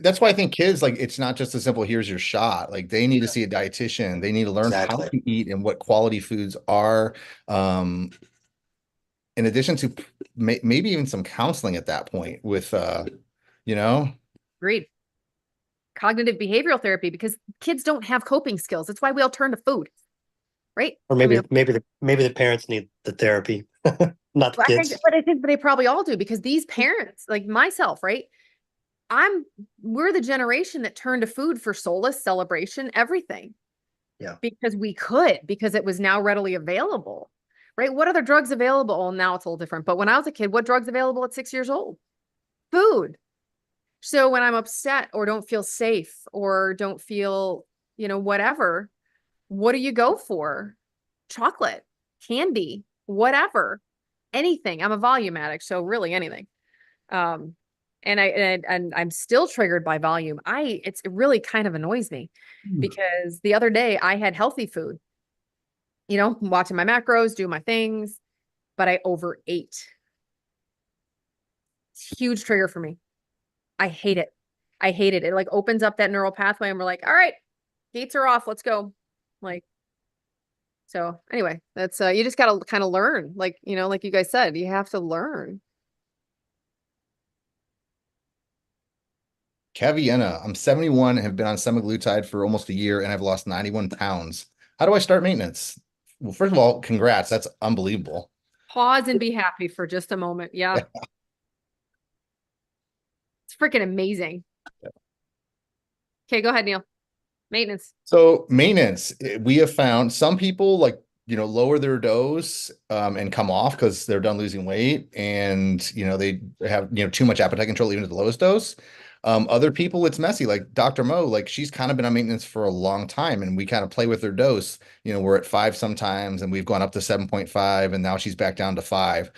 That's why I think kids, like, it's not just a simple, here's your shot. Like, they need to see a dietitian. They need to learn how Exactly. to eat and what quality foods are. In addition to maybe even some counseling at that point with, Agreed. Cognitive behavioral therapy, because kids don't have coping skills. That's why we all turn to food, right? Or maybe the parents need the therapy, not the I kids. think, but they probably all do, because these parents, like myself, right? We're the generation that turned to food for solace, celebration, everything. Yeah. Because it was now readily available, right? What other drugs available? Well, now it's a little different. But when I was a kid, what drugs available at 6 years old? Food. So when I'm upset or don't feel safe or don't feel, whatever, what do you go for? Chocolate, candy, whatever, anything. I'm a volume addict, so really anything. And I'm still triggered by volume. It really kind of annoys me because the other day I had healthy food, watching my macros, do my things, but I overate. It's a huge trigger for me. I hate it. I hate it. It like opens up that neural pathway and we're like, all right, gates are off. Let's go. Like, so anyway, that's, you just got to kind of learn, like, like you guys said, you have to learn. Cavienna, I'm 71 and have been on semaglutide for almost a year, and I've lost 91 pounds. How do I start maintenance? Well, first of all, congrats. That's unbelievable. Pause and be happy for just a moment. Yeah. It's freaking amazing. Okay, go ahead, Neil. Maintenance. So maintenance, we have found some people lower their dose and come off because they're done losing weight, and they have too much appetite control even at the lowest dose. Other people, it's messy, like Dr. Mo, like she's kind of been on maintenance for a long time, and we kind of play with her dose. We're at 5 sometimes, and we've gone up to 7.5, and now she's back down to 5.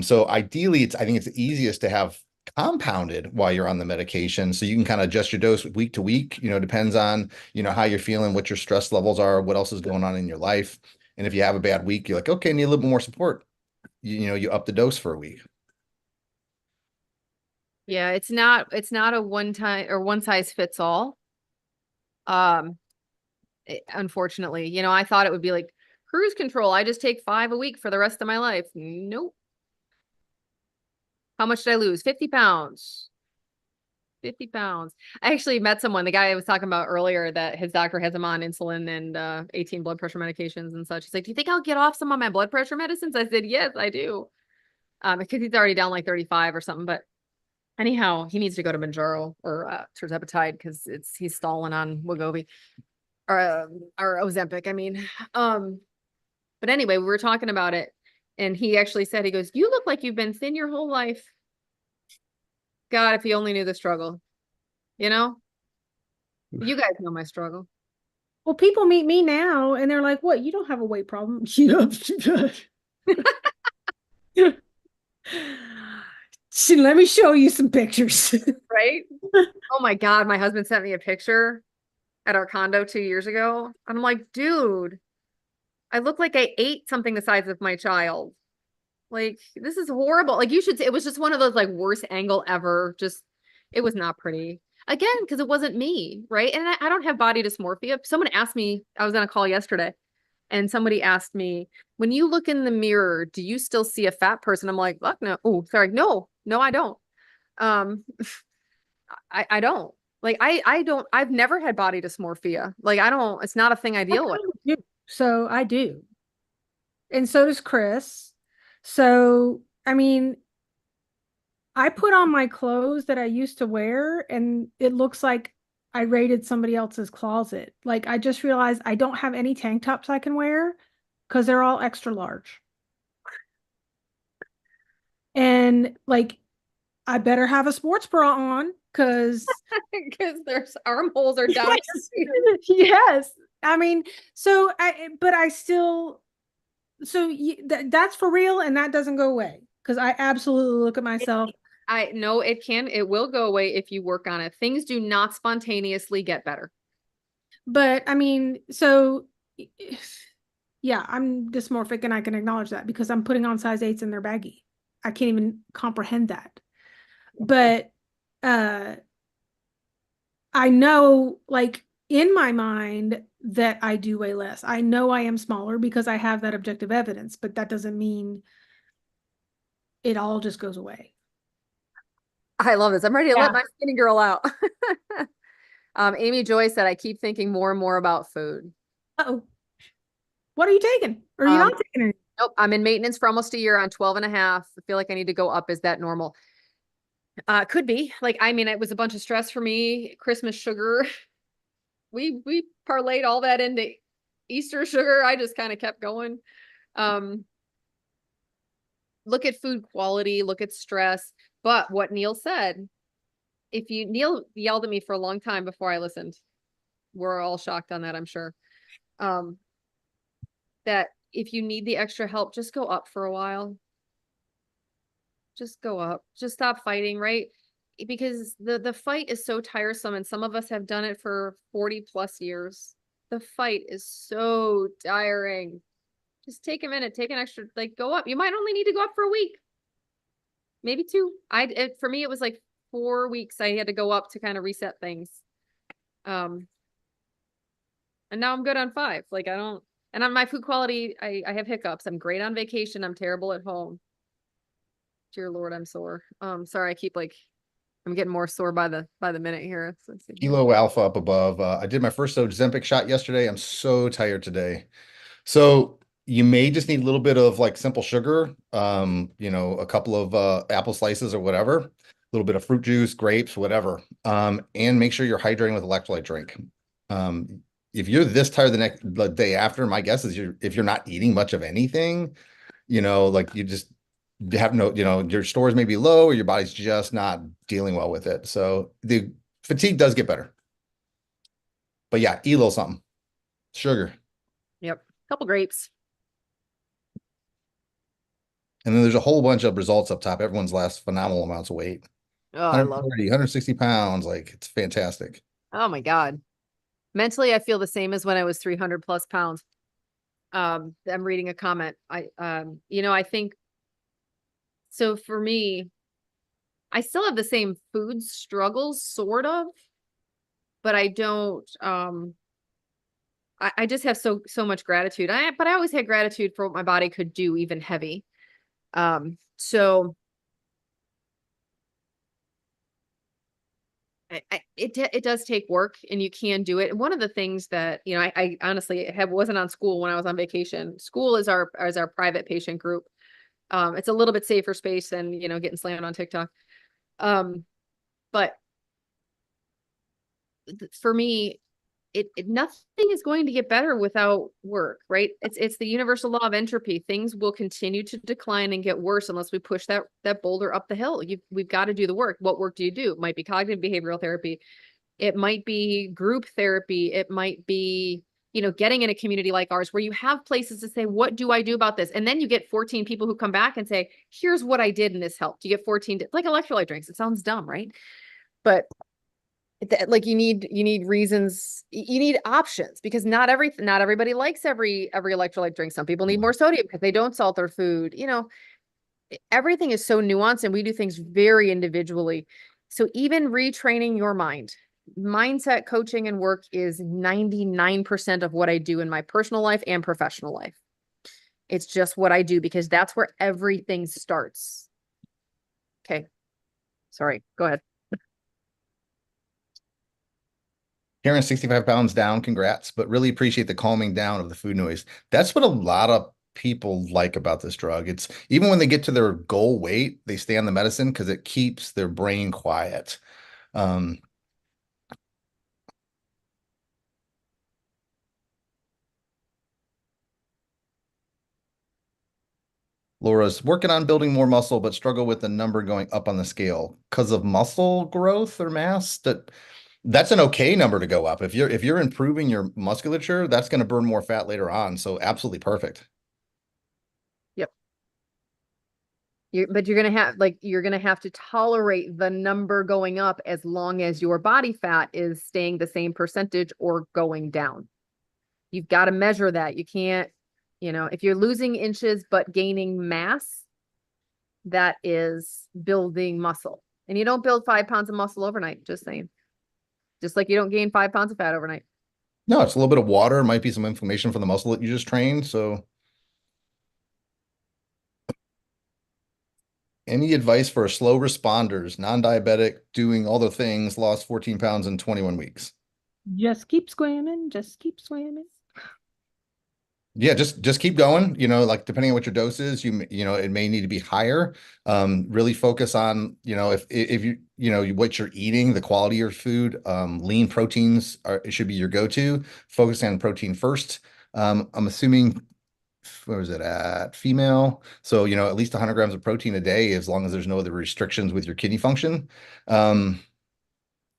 So ideally, I think it's easiest to have compounded while you're on the medication, so you can kind of adjust your dose week to week. Depends on how you're feeling, what your stress levels are, what else is going on in your life. And if you have a bad week, you're like, okay, I need a little bit more support. You up the dose for a week. Yeah, it's not a one time or one size fits all. Unfortunately, I thought it would be like cruise control. I just take 5 a week for the rest of my life. Nope. How much did I lose? 50 pounds. 50 pounds. I actually met someone, the guy I was talking about earlier, that his doctor has him on insulin and 18 blood pressure medications and such. He's like, do you think I'll get off some of my blood pressure medicines? I said, yes, I do. Because he's already down like 35 or something, but Anyhow, he needs to go to Manjaro or Tirzepatide because he's stalling on Wegovy or Ozempic. I mean, but anyway, we were talking about it, and he actually said, he goes, "You look like you've been thin your whole life." God, if he only knew the struggle, you know. You guys know my struggle. Well, people meet me now and they're like, "What? You don't have a weight problem?" Let me show you some pictures. Right? Oh my God, my husband sent me a picture at our condo 2 years ago. I'm like, dude, I look like I ate something the size of my child. Like, this is horrible. Like, you should, it was just one of those like worst angle ever. Just, it was not pretty. Again, because it wasn't me, right? And I don't have body dysmorphia. Someone asked me, I was on a call yesterday, and somebody asked me, when you look in the mirror, do you still see a fat person? I'm like, fuck no. Oh, sorry. No, I don't. Um, I don't. Like, I don't, I've never had body dysmorphia. Like, I don't, it's not a thing I deal with. So I do. And so does Chris. So, I mean, I put on my clothes that I used to wear, and it looks like I raided somebody else's closet. Like, I just realized I don't have any tank tops I can wear because they're all extra large. And like, I better have a sports bra on because Because there's armholes are down. yes. I mean, but I still, that's for real, and that doesn't go away because I absolutely look at myself. I know it will go away if you work on it. Things do not spontaneously get better. But I mean, so yeah, I'm dysmorphic and I can acknowledge that because I'm putting on size 8s and they're baggy. I can't even comprehend that. But I know, like, in my mind that I do weigh less. I know I am smaller because I have that objective evidence, but that doesn't mean it all just goes away. I love this. I'm ready to Yeah. let my skinny girl out. Amy Joy said, I keep thinking more and more about food. Uh-oh. What are you taking? Or are you not taking it? Nope. I'm in maintenance for almost a year on 12 and a half. I feel like I need to go up. Is that normal? Could be. Like, I mean, it was a bunch of stress for me. Christmas sugar. We parlayed all that into Easter sugar. I just kind of kept going. Look at food quality, look at stress. But what Neil said, Neil yelled at me for a long time before I listened. We're all shocked on that, I'm sure. That if you need the extra help, just go up for a while. Just go up. Just stop fighting, right? Because the fight is so tiresome, and some of us have done it for 40 plus years. The fight is so tiring. Just take a minute, take an extra, like, go up. You might only need to go up for a week, maybe 2. For me, it was like 4 weeks. I had to go up to kind of reset things. And now I'm good on 5. Like, I don't, and on my food quality, I have hiccups. I'm great on vacation. I'm terrible at home. Dear Lord, I'm sore. Sorry, I keep like, I'm getting more sore by the minute here. Kilo alpha up above. I did my first Ozempic shot yesterday. I'm so tired today. So you may just need a little bit of like simple sugar, a couple of apple slices or whatever, a little bit of fruit juice, grapes, whatever. And make sure you're hydrating with electrolyte drink. If you're this tired the day after, my guess is if you're not eating much of anything, like you have no, your stores may be low or your body's just not dealing well with it. So the fatigue does get better. But yeah, eat a little something. Sugar. Yep. Couple grapes. And then there's a whole bunch of results up top. Everyone's lost phenomenal amounts of weight. Oh, I love 160 pounds. Like, it's fantastic. Oh my God. Mentally, I feel the same as when I was 300 plus pounds. I'm reading a comment. I think, so for me, I still have the same food struggles, sort of, but I don't, I just have so much gratitude. But I always had gratitude for what my body could do, even heavy. So it does take work, and you can do it. And one of the things that, I honestly wasn't on school when I was on vacation. School is our private patient group. It's a little bit safer space than, getting slammed on TikTok. But for me, nothing is going to get better without work, right? It's the universal law of entropy. Things will continue to decline and get worse unless we push that boulder up the hill. We've got to do the work. What work do you do? It might be cognitive behavioral therapy. It might be group therapy. It might be, getting in a community like ours where you have places to say, what do I do about this? And then you get 14 people who come back and say, here's what I did and this helped. You get 14, like electrolyte drinks. It sounds dumb, right? But like you need reasons, you need options, because not everybody likes every electrolyte drink. Some people need more sodium because they don't salt their food. Everything is so nuanced and we do things very individually. So even retraining your mindset coaching and work is 99% of what I do in my personal life and professional life. It's just what I do because that's where everything starts. Okay. Sorry, go ahead. Karen, 65 pounds down, congrats, but really appreciate the calming down of the food noise. That's what a lot of people like about this drug. It's even when they get to their goal weight, they stay on the medicine because it keeps their brain quiet. Laura's working on building more muscle, but struggle with the number going up on the scale because of muscle growth or mass. That's an okay number to go up. If you're improving your musculature, that's going to burn more fat later on. So absolutely perfect. Yep. But you're gonna have to tolerate the number going up as long as your body fat is staying the same percentage or going down. You've got to measure that. You can't, if you're losing inches but gaining mass, that is building muscle. And you don't build 5 pounds of muscle overnight, just saying. Just like you don't gain 5 pounds of fat overnight. No, it's a little bit of water. Might be some inflammation from the muscle that you just trained. So any advice for slow responders, non-diabetic, doing all the things, lost 14 pounds in 21 weeks? Just keep swimming. Just keep swimming. Yeah, just keep going. Like depending on what your dose is, it may need to be higher. Really focus on, if what you're eating, the quality of your food. Lean proteins it should be your go-to. Focus on protein first. I'm assuming, where is it at? Female. So, at least 100 grams of protein a day, as long as there's no other restrictions with your kidney function.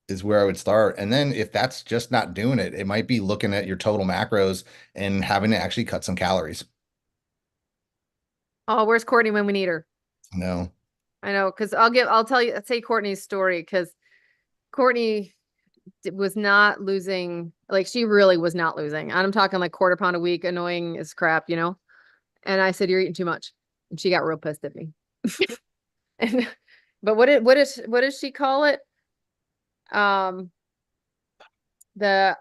Is where I would start. And then if that's just not doing it, it might be looking at your total macros and having to actually cut some calories. Oh, where's Courtney when we need her? No. I know, because I'll say Courtney's story, because Courtney was not losing, like she really was not losing. I'm talking like quarter pound a week, annoying as crap, And I said, you're eating too much. And she got real pissed at me. But what does she call it? A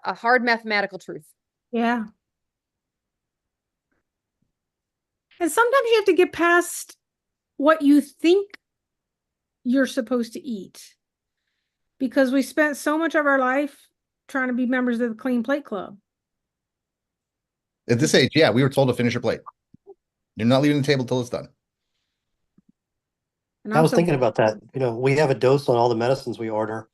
hard mathematical truth. Yeah. And sometimes you have to get past what you think you're supposed to eat, because we spent so much of our life trying to be members of the Clean Plate Club. At this age, yeah, we were told to finish your plate. You're not leaving the table till it's done. And I was also, thinking about that. We have a dose on all the medicines we order,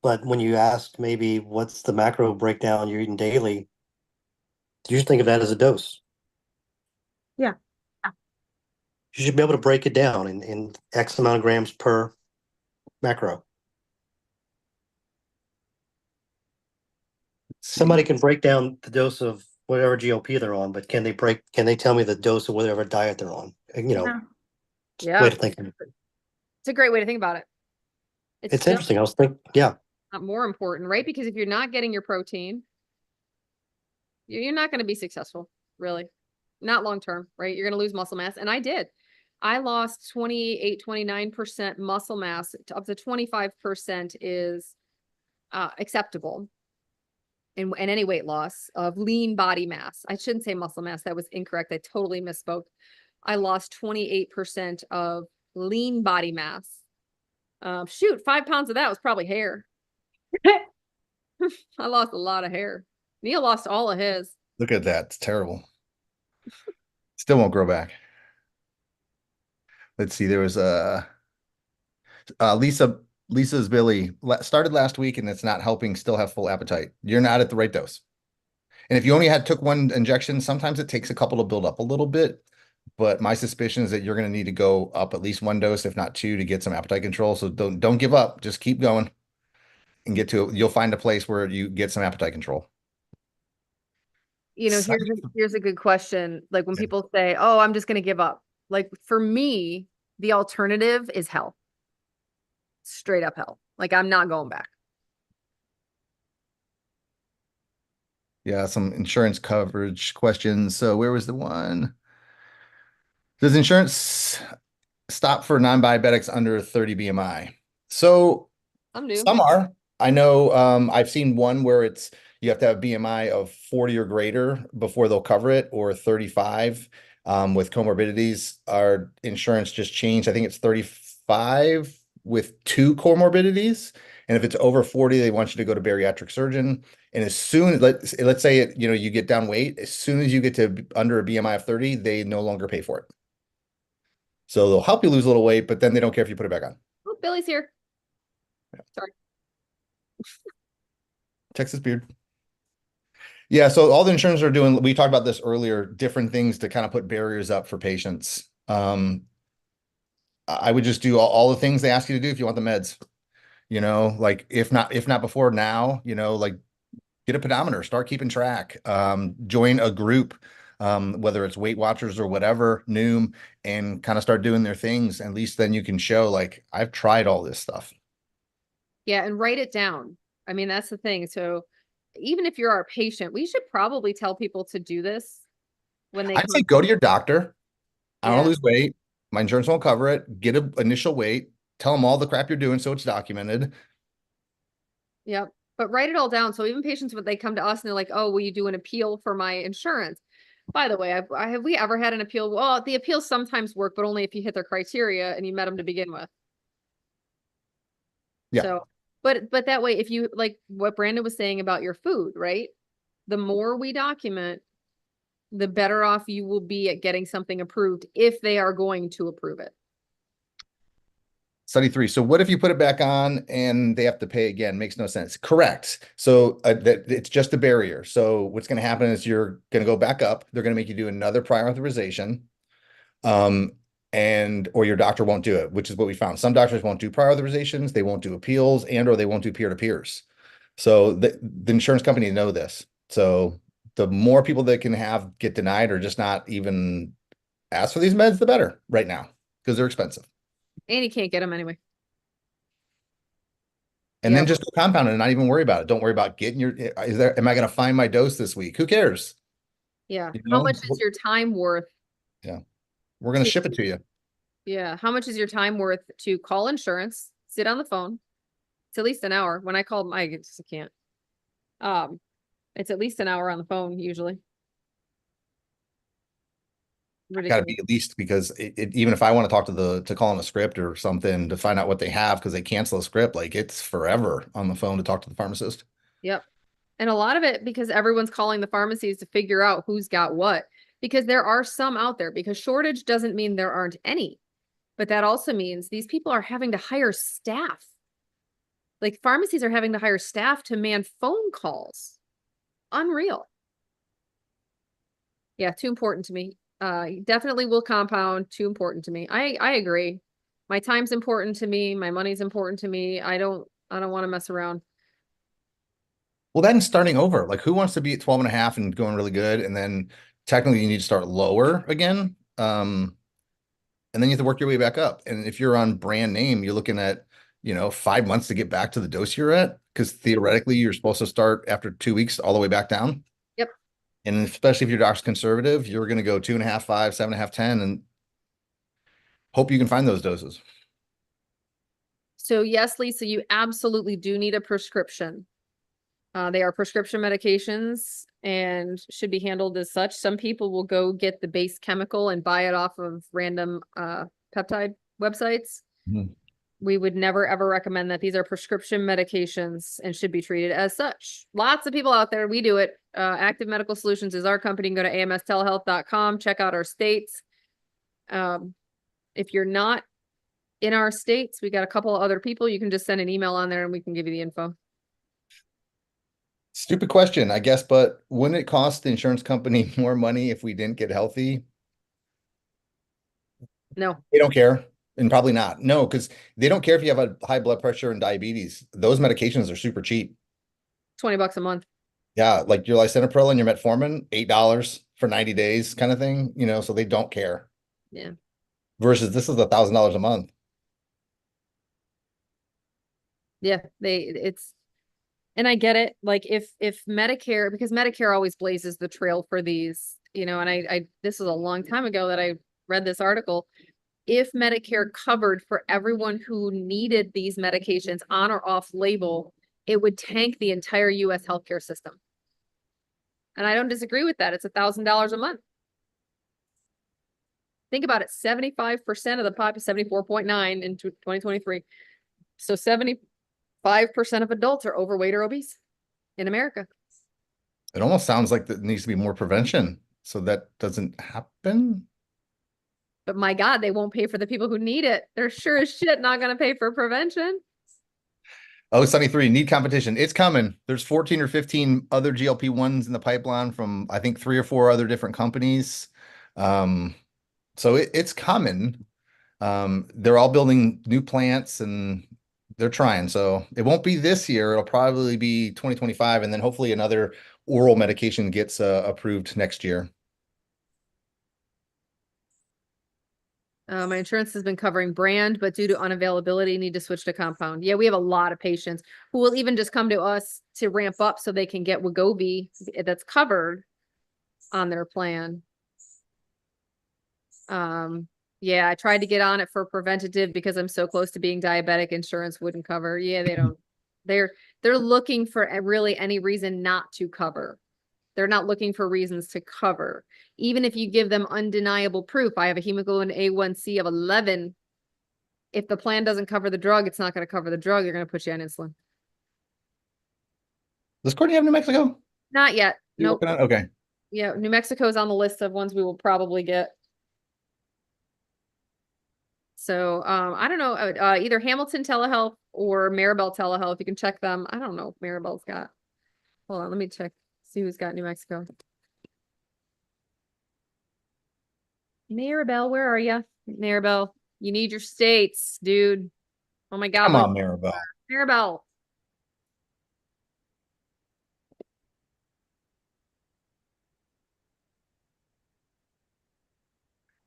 but when you ask maybe what's the macro breakdown you're eating daily, you should think of that as a dose. Yeah. You should be able to break it down in X amount of grams per macro. Somebody can break down the dose of whatever GLP they're on, but can they tell me the dose of whatever diet they're on? Yeah. Way to think of it. It's a great way to think about it. It's interesting. I was thinking, yeah. More important, right? Because if you're not getting your protein, you're not going to be successful, really. Not long term, right? You're going to lose muscle mass. And I did. I lost 29% muscle mass. Up to 25% is acceptable in any weight loss of lean body mass. I shouldn't say muscle mass. That was incorrect. I totally misspoke. I lost 28% of lean body mass. 5 pounds of that was probably hair. I lost a lot of hair. Neil lost all of his. Look at that. It's terrible. Still won't grow back. Let's see. There was Lisa's Billy started last week and it's not helping still have full appetite. You're not at the right dose. And if you only took one injection, sometimes it takes a couple to build up a little bit. But my suspicion is that you're going to need to go up at least one dose, if not two, to get some appetite control. So don't give up. Just keep going and get to it. You'll find a place where you get some appetite control. You know, here's a good question. Like when people say, "Oh, I'm just going to give up." Like for me, the alternative is hell. Straight up hell. Like I'm not going back. Yeah, some insurance coverage questions. So where was the one? Does insurance stop for non-diabetics under 30 BMI? So I'm new. some are. I know I've seen one where it's you have to have BMI of 40 or greater before they'll cover it, or 35 with comorbidities. Our insurance just changed. I think it's 35 with 2 comorbidities. And if it's over 40, they want you to go to bariatric surgeon. And as soon as let's say it, you get down weight, as soon as you get to under a BMI of 30, they no longer pay for it. So they'll help you lose a little weight, but then they don't care if you put it back on. Oh, Billy's here. Yeah. Sorry. Texas beard. Yeah, so all the insurance are doing, we talked about this earlier, different things to kind of put barriers up for patients. I would just do all the things they ask you to do if you want the meds. Like if not before now, like get a pedometer, start keeping track, join a group, whether it's Weight Watchers or whatever, Noom, and kind of start doing their things. At least then you can show like, I've tried all this stuff. Yeah, and write it down. I mean, that's the thing. So even if you're our patient, we should probably tell people to do this when they I'd come. say go to your doctor. I want Yeah. to lose weight. My insurance won't cover it. Get an initial weight. Tell them all the crap you're doing so it's documented. Yep. But write it all down. So even patients, when they come to us and they're like, "Oh, will you do an appeal for my insurance?" By the way, have we ever had an appeal? Well, the appeals sometimes work, but only if you hit their criteria and you met them to begin with. Yeah. So, but that way, if you like what Brandon was saying about your food, right? The more we document, the better off you will be at getting something approved if they are going to approve it. Study 3. So what if you put it back on and they have to pay again? Makes no sense. Correct. So that it's just a barrier. So what's going to happen is you're going to go back up. They're going to make you do another prior authorization. Or your doctor won't do it, which is what we found. Some doctors won't do prior authorizations. They won't do appeals or they won't do peer-to-peers. So the insurance companies know this. So the more people that can get denied or just not even ask for these meds, the better right now, because they're expensive. And you can't get them anyway. And then just go compound it and not even worry about it. Don't worry about getting am I going to find my dose this week? Who cares? Yeah. How much is your time worth? Yeah. We're going to ship it to you. Yeah. How much is your time worth to call insurance, sit on the phone? It's at least an hour. When I call I just can't. It's at least an hour on the phone usually. Got to be at least, because even if I want to talk to call on a script or something to find out what they have, because they cancel a script, like it's forever on the phone to talk to the pharmacist. Yep. And a lot of it because everyone's calling the pharmacies to figure out who's got what, because there are some out there, because shortage doesn't mean there aren't any, but that also means these people are having to hire staff. Like pharmacies are having to hire staff to man phone calls. Unreal. Yeah. Too important to me. Definitely will compound. Too important to me. I agree. My time's important to me. My money's important to me. I don't want to mess around. Well, then starting over, like who wants to be at 12 and a half and going really good? And then technically you need to start lower again. And then you have to work your way back up. And if you're on brand name, you're looking at, 5 months to get back to the dose you're at, because theoretically you're supposed to start after 2 weeks all the way back down. Yep. And especially if your doctor's conservative, you're going to go 2.5, 5, 7.5, 10, and hope you can find those doses. So yes, Lisa, you absolutely do need a prescription. They are prescription medications and should be handled as such. Some people will go get the base chemical and buy it off of random peptide websites. Mm-hmm. We would never, ever recommend that. These are prescription medications and should be treated as such. Lots of people out there, we do it. Active Medical Solutions is our company. You can go to amstelehealth.com, check out our states. If you're not in our states. We got a couple of other people. You can just send an email on there and we can give you the info. Stupid question, I guess, but wouldn't it cost the insurance company more money if we didn't get healthy? No, They don't care. And probably not. No, because they don't care if you have a high blood pressure and diabetes. Those medications are super cheap. $20 a month. Yeah, like your lisinopril and your metformin, $8 for 90 days kind of thing, so they don't care. Yeah. Versus this is $1,000 a month. Yeah, and I get it. Like if Medicare, because Medicare always blazes the trail for these, and I this was a long time ago that I read this article. If Medicare covered for everyone who needed these medications on or off label, it would tank the entire US healthcare system. And I don't disagree with that. It's $1,000 a month. Think about it. 75% of the population, 74.9 in 2023. So 75% of adults are overweight or obese in America. It almost sounds like there needs to be more prevention so that doesn't happen. But my God, they won't pay for the people who need it. They're sure as shit not going to pay for prevention. Oh, Sunny 3, need competition. It's coming. There's 14 or 15 other GLP-1s in the pipeline from, I think, 3 or 4 other different companies. So it's coming. They're all building new plants and they're trying. So it won't be this year. It'll probably be 2025. And then hopefully another oral medication gets approved next year. My insurance has been covering brand, but due to unavailability, need to switch to compound. Yeah, we have a lot of patients who will even just come to us to ramp up so they can get Wegovy that's covered on their plan. Yeah, I tried to get on it for preventative because I'm so close to being diabetic. Insurance wouldn't cover. Yeah, they don't. They're looking for really any reason not to cover. They're not looking for reasons to cover. Even if you give them undeniable proof, I have a hemoglobin A1C of 11. If the plan doesn't cover the drug, it's not going to cover the drug. They're going to put you on insulin. Does Courtney have New Mexico? Not yet. You're Nope. okay. Yeah, New Mexico is on the list of ones we will probably get. So I don't know, either Hamilton Telehealth or Maribel Telehealth. You can check them. I don't know if Maribel's got. Hold on, let me check. See who's got New Mexico. Maribel, where are you? Maribel, you need your states, dude. Oh my God. Come on, Maribel. Maribel.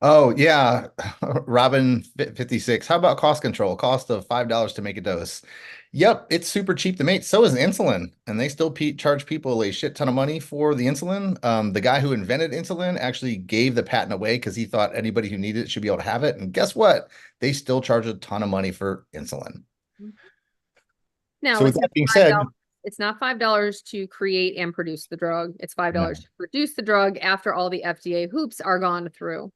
Oh, yeah. Robin 56. How about cost control? Cost of $5 to make a dose. Yep, it's super cheap to make. So is insulin. And they still charge people a shit ton of money for the insulin. The guy who invented insulin actually gave the patent away because he thought anybody who needed it should be able to have it. And guess what? They still charge a ton of money for insulin. Now, So with that being said, it's not $5 to create and produce the drug. It's $5 No. to produce the drug after all the FDA hoops are gone through.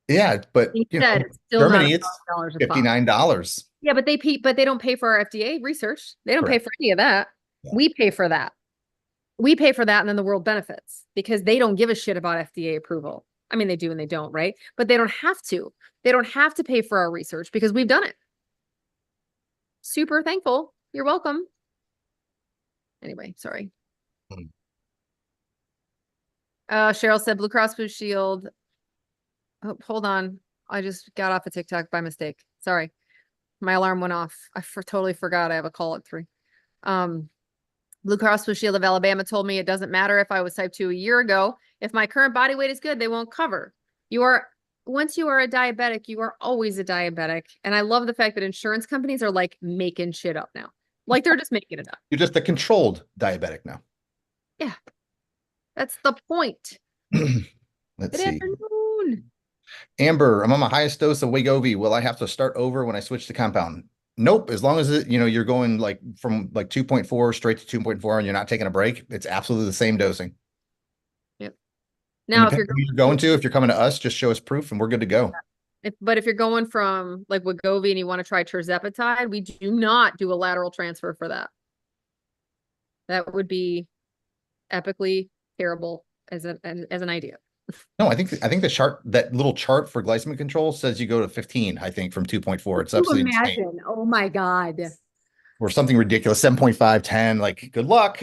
yeah, but Instead, it's still Germany, not it's $5 a pop. $59. Yeah, but they don't pay for our FDA research. They don't pay Correct. for any of that. Yeah. We pay for that. We pay for that, and then the world benefits because they don't give a shit about FDA approval. I mean, they do and they don't, right? But they don't have to. They don't have to pay for our research because we've done it. Super thankful. You're welcome. Anyway, sorry. Cheryl said Blue Cross Blue Shield. Oh, hold on. I just got off of TikTok by mistake. Sorry. My alarm went off. I totally forgot I have a call at 3. Blue Cross Blue Shield of Alabama told me it doesn't matter if I was type 2 a year ago. If my current body weight is good, they won't cover. Once you are a diabetic, you are always a diabetic. And I love the fact that insurance companies are like making shit up now. Like they're just making it up. You're just a controlled diabetic now. Yeah. That's the point. Let's Good see. afternoon. Amber, I'm on my highest dose of Wegovy. Will I have to start over when I switch to compound? Nope. As long as you're going like from like 2.4 straight to 2.4 and you're not taking a break, it's absolutely the same dosing. Yep. Now, if you're if you're coming to us, just show us proof and we're good to go. But if you're going from like Wegovy and you want to try tirzepatide, we do not do a lateral transfer for that. That would be epically terrible as an idea. No, I think the chart, that little chart for glycemic control says you go to 15, I think from 2.4. It's Can you absolutely insane. imagine? Oh my God. Or something ridiculous, 7.5, 10, like good luck.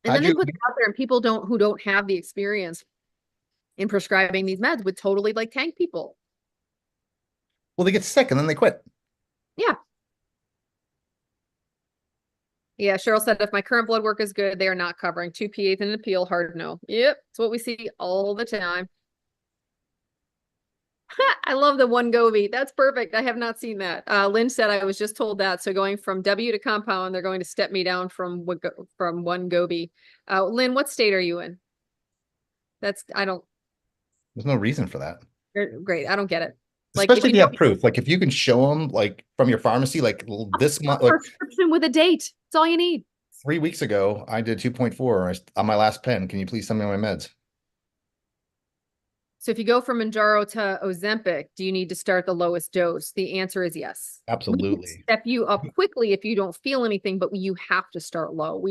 And then they put it out there and people who don't have the experience in prescribing these meds would totally like tank people. Well, they get sick and then they quit. Yeah. Yeah, Cheryl said if my current blood work is good, they are not covering 2 PAs and an appeal, hard no. Yep, it's what we see all the time. I love the one Govi. That's perfect. I have not seen that. Lynn said I was just told that. So going from W to compound, they're going to step me down from one Govi. Lynn, what state are you in? There's no reason for that. great. I don't get it. Like Especially if you have proof. Like if you can show them like from your pharmacy, like this month, like prescription with a date. That's all you need. 3 weeks ago, I did 2.4 on my last pen. Can you please send me my meds? So if you go from Manjaro to Ozempic, do you need to start the lowest dose? The answer is yes. We can Absolutely. step you up quickly if you don't feel anything, but you have to start low.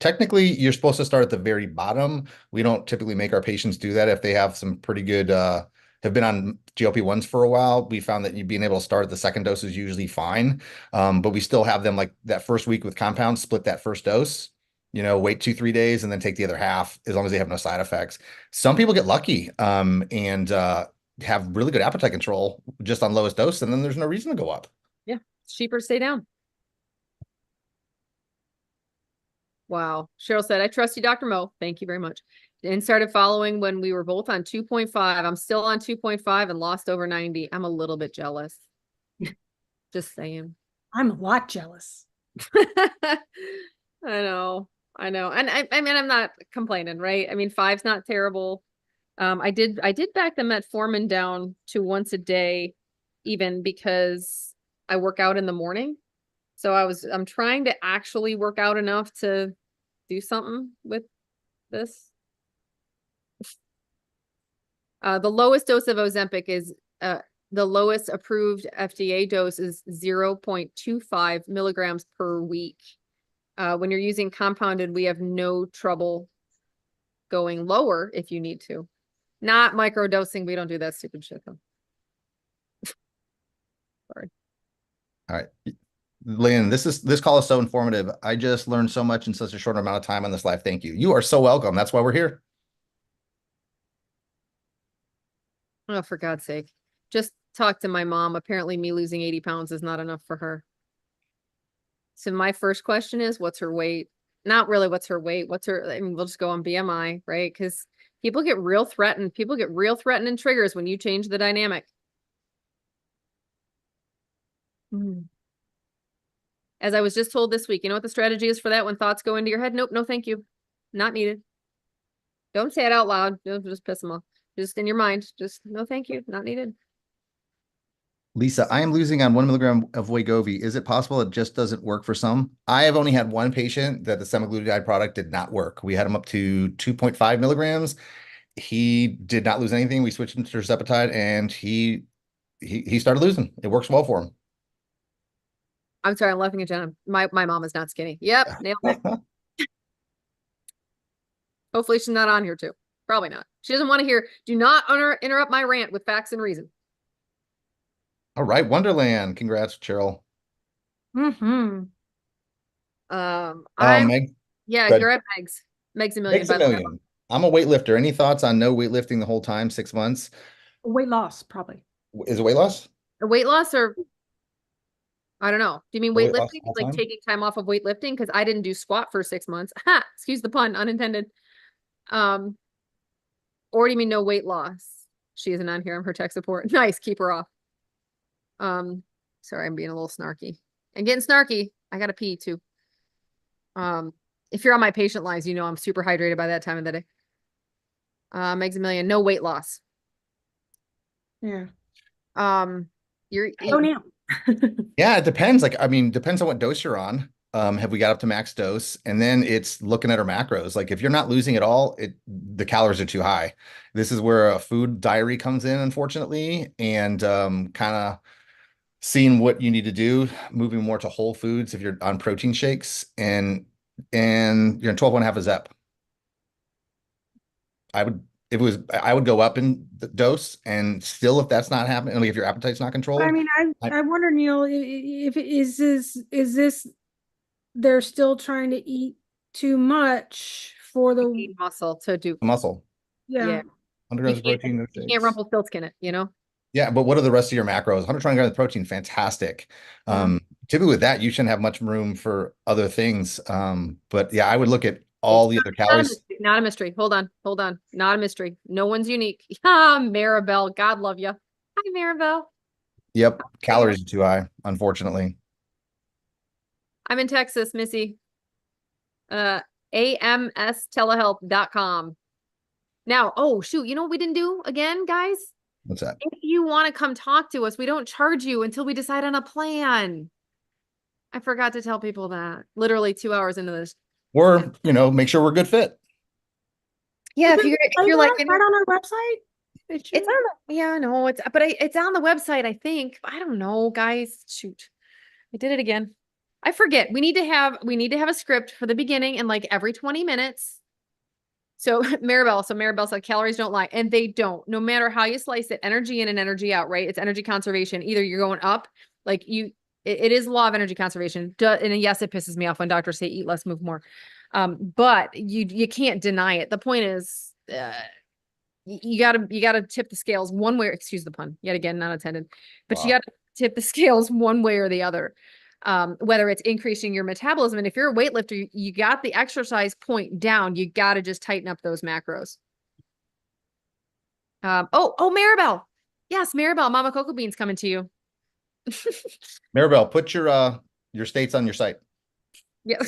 Technically, you're supposed to start at the very bottom. We don't typically make our patients do that if they have some pretty good, have been on GLP-1s for a while. We found that you being able to start at the second dose is usually fine. But we still have them like that first week with compounds, split that first dose, wait 2-3 days and then take the other half as long as they have no side effects. Some people get lucky and have really good appetite control just on lowest dose, and then there's no reason to go up. Yeah, it's cheaper to stay down. Wow. Cheryl said, I trust you, Dr. Mo. Thank you very much. And started following when we were both on 2.5. I'm still on 2.5 and lost over 90. I'm a little bit jealous. Just saying. I'm a lot jealous. I know. And I mean, I'm not complaining, right? I mean, 5's not terrible. I did back the metformin down to once a day, even because I work out in the morning. So I'm trying to actually work out enough to do something with this. The lowest dose of Ozempic is the lowest approved FDA dose is 0.25 milligrams per week. When you're using compounded, we have no trouble going lower if you need to. Not microdosing. We don't do that stupid shit though. Sorry. All right. Lynn, this call is so informative. I just learned so much in such a short amount of time on this live. Thank you. You are so welcome. That's why we're here. Oh, for God's sake. Just talk to my mom. Apparently me losing 80 pounds is not enough for her. So my first question is, what's her weight? Not really what's her weight. I mean, we'll just go on BMI, right? Because people get real threatened. People get real threatened and triggers when you change the dynamic. As I was just told this week, you know what the strategy is for that when thoughts go into your head? Nope, no thank you. Not needed. Don't say it out loud. You'll just piss them off. Just in your mind. Just no thank you. Not needed. Lisa, I am losing on 1 milligram of Wegovy. Is it possible it just doesn't work for some? I have only had one patient that the semaglutide product did not work. We had him up to 2.5 milligrams. He did not lose anything. We switched him to tirzepatide and he started losing. It works well for him. I'm sorry, I'm laughing at Jenna. My mom is not skinny. Yep, nailed it. Hopefully she's not on here too. Probably not. She doesn't want to hear, do not interrupt my rant with facts and reason. All right, Wonderland. Congrats, Cheryl. Mm-hmm. Meg, yeah, good. you're at Meg's. Meg's a million. Meg's a million. I'm a weightlifter. Any thoughts on no weightlifting the whole time, 6 months? Weight loss, probably. Is it weight loss? A weight loss or I don't know. Do you mean Weight loss weightlifting? all Like time? taking time off of weightlifting? Because I didn't do squat for 6 months. Ha! Excuse the pun, unintended. Or do you mean no weight loss? She isn't on here. I'm her tech support. Nice, keep her off. Sorry, I'm being a little snarky. And getting snarky, I gotta pee too. If you're on my patient lines, you know I'm super hydrated by that time of the day. Meg's a million, no weight loss. Yeah. You're Neil. Yeah, it depends. Like, I mean, depends on what dose you're on. Have we got up to max dose? And then it's looking at our macros. Like if you're not losing at all, the calories are too high. This is where a food diary comes in, unfortunately, and kind of seeing what you need to do, moving more to whole foods if you're on protein shakes, and you're in 12.5 a ZEP. I would go up in the dose, and still, if that's not happening, like if your appetite's not But controlled, I mean, I wonder, Neil, if is this they're still trying to eat too much for the, Need muscle to do. muscle, yeah. Yeah. 100 grams of You protein, no can't shakes. Rumpelstiltskin it, you know? Yeah, but what are the rest of your macros? 120 grams of protein, fantastic. Yeah. Typically with that, you shouldn't have much room for other things. But yeah, I would look at It's all the other not a calories. mystery, not a mystery. Hold on, hold on. Not a mystery. No one's unique. Ah, Maribel, God love you. Hi, Maribel. Yep, calories are too high, unfortunately. I'm in Texas, Missy. AMStelehealth.com. Now, oh shoot, you know what we didn't do again, guys? What's that? If you want to come talk to us, we don't charge you until we decide on a plan. I forgot to tell people that. Literally 2 hours into this. Or, make sure we're a good fit. Yeah, Does it say like that right on our website? It should. it's on the, yeah, no, it's on the website, I think. I don't know, guys. Shoot. I did it again. I forget. We need to have a script for the beginning and like every 20 minutes. So Maribel said calories don't lie, and they don't. No matter how you slice it, energy in and energy out, right? It's energy conservation. Either you're going up, like it is law of energy conservation. And yes, it pisses me off when doctors say eat less, move more. But you can't deny it. The point is, you gotta tip the scales one way. Excuse the pun, yet again, not intended. But you Wow. gotta tip the scales one way or the other. Whether it's increasing your metabolism. And if you're a weightlifter, you got the exercise point down. You got to just tighten up those macros. Oh, Maribel. Yes, Maribel, Mama Cocoa Bean's coming to you. Maribel, put your states on your site. Yeah.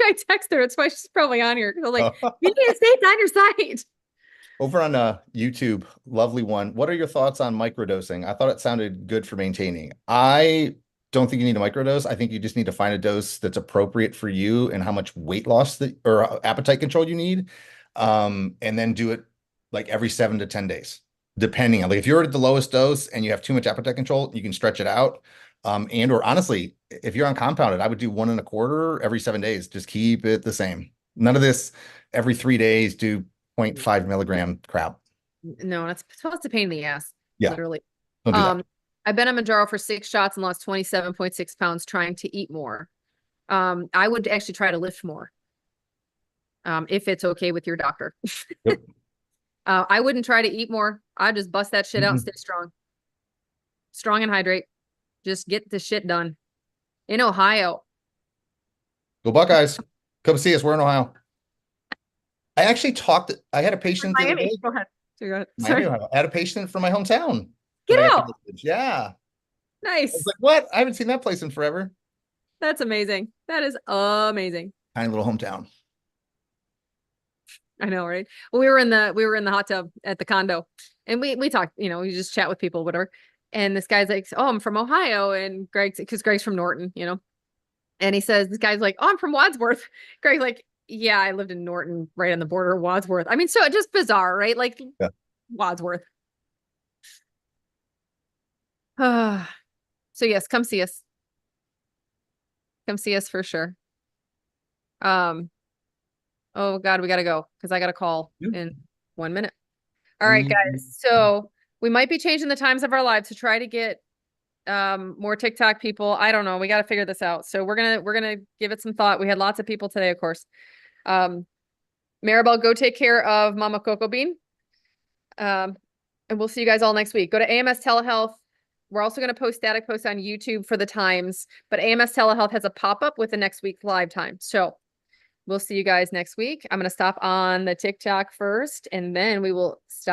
I text her. It's why she's probably on here. I'm like, you need to stay on your site. Over on YouTube, lovely one. What are your thoughts on microdosing? I thought it sounded good for maintaining. I don't think you need a microdose. I think you just need to find a dose that's appropriate for you and how much weight loss or appetite control you need. And then do it like every 7 to 10 days, depending on, like, if you're at the lowest dose and you have too much appetite control, you can stretch it out. Or honestly, if you're on compounded, I would do 1.25 every 7 days. Just keep it the same. None of this every 3 days, do 0.5 milligram crap. No, it's a pain in the ass. Yeah. Literally. Don't do that. I've been on Manjaro for 6 shots and lost 27.6 pounds trying to eat more. I would actually try to lift more. If it's okay with your doctor. Yep. I wouldn't try to eat more. I'd just bust that shit out and stay strong. Strong and hydrate. Just get the shit done. In Ohio. Go Buckeyes. Come see us. We're in Ohio. I actually I had a patient the other Miami. day. Go ahead. Miami, Sorry. Ohio. I had a patient from my hometown. Get that I got out. to visit. Yeah. I Nice. was like, what? I haven't seen that place in forever. That's amazing. That is amazing. Tiny little hometown. I know, right? Well, we were in the hot tub at the condo, and we talked, we just chat with people, whatever. And this guy's like, "Oh, I'm from Ohio," and because Greg's from Norton, and he says, this guy's like, "Oh, I'm from Wadsworth." Greg's like, "Yeah, I lived in Norton, right on the border of Wadsworth." I mean, so just bizarre, right? Like, Yeah. Wadsworth. So yes, come see us. Come see us for sure. Oh God, we gotta go because I got a call in 1 minute. All right, guys. So we might be changing the times of our lives to try to get more TikTok people. I don't know. We got to figure this out. So we're gonna give it some thought. We had lots of people today, of course. Maribel, go take care of Mama Cocoa Bean. And we'll see you guys all next week. Go to AMS Telehealth. We're also going to post static posts on YouTube for the times, but AMS Telehealth has a pop-up with the next week's live time. So we'll see you guys next week. I'm going to stop on the TikTok first, and then we will stop.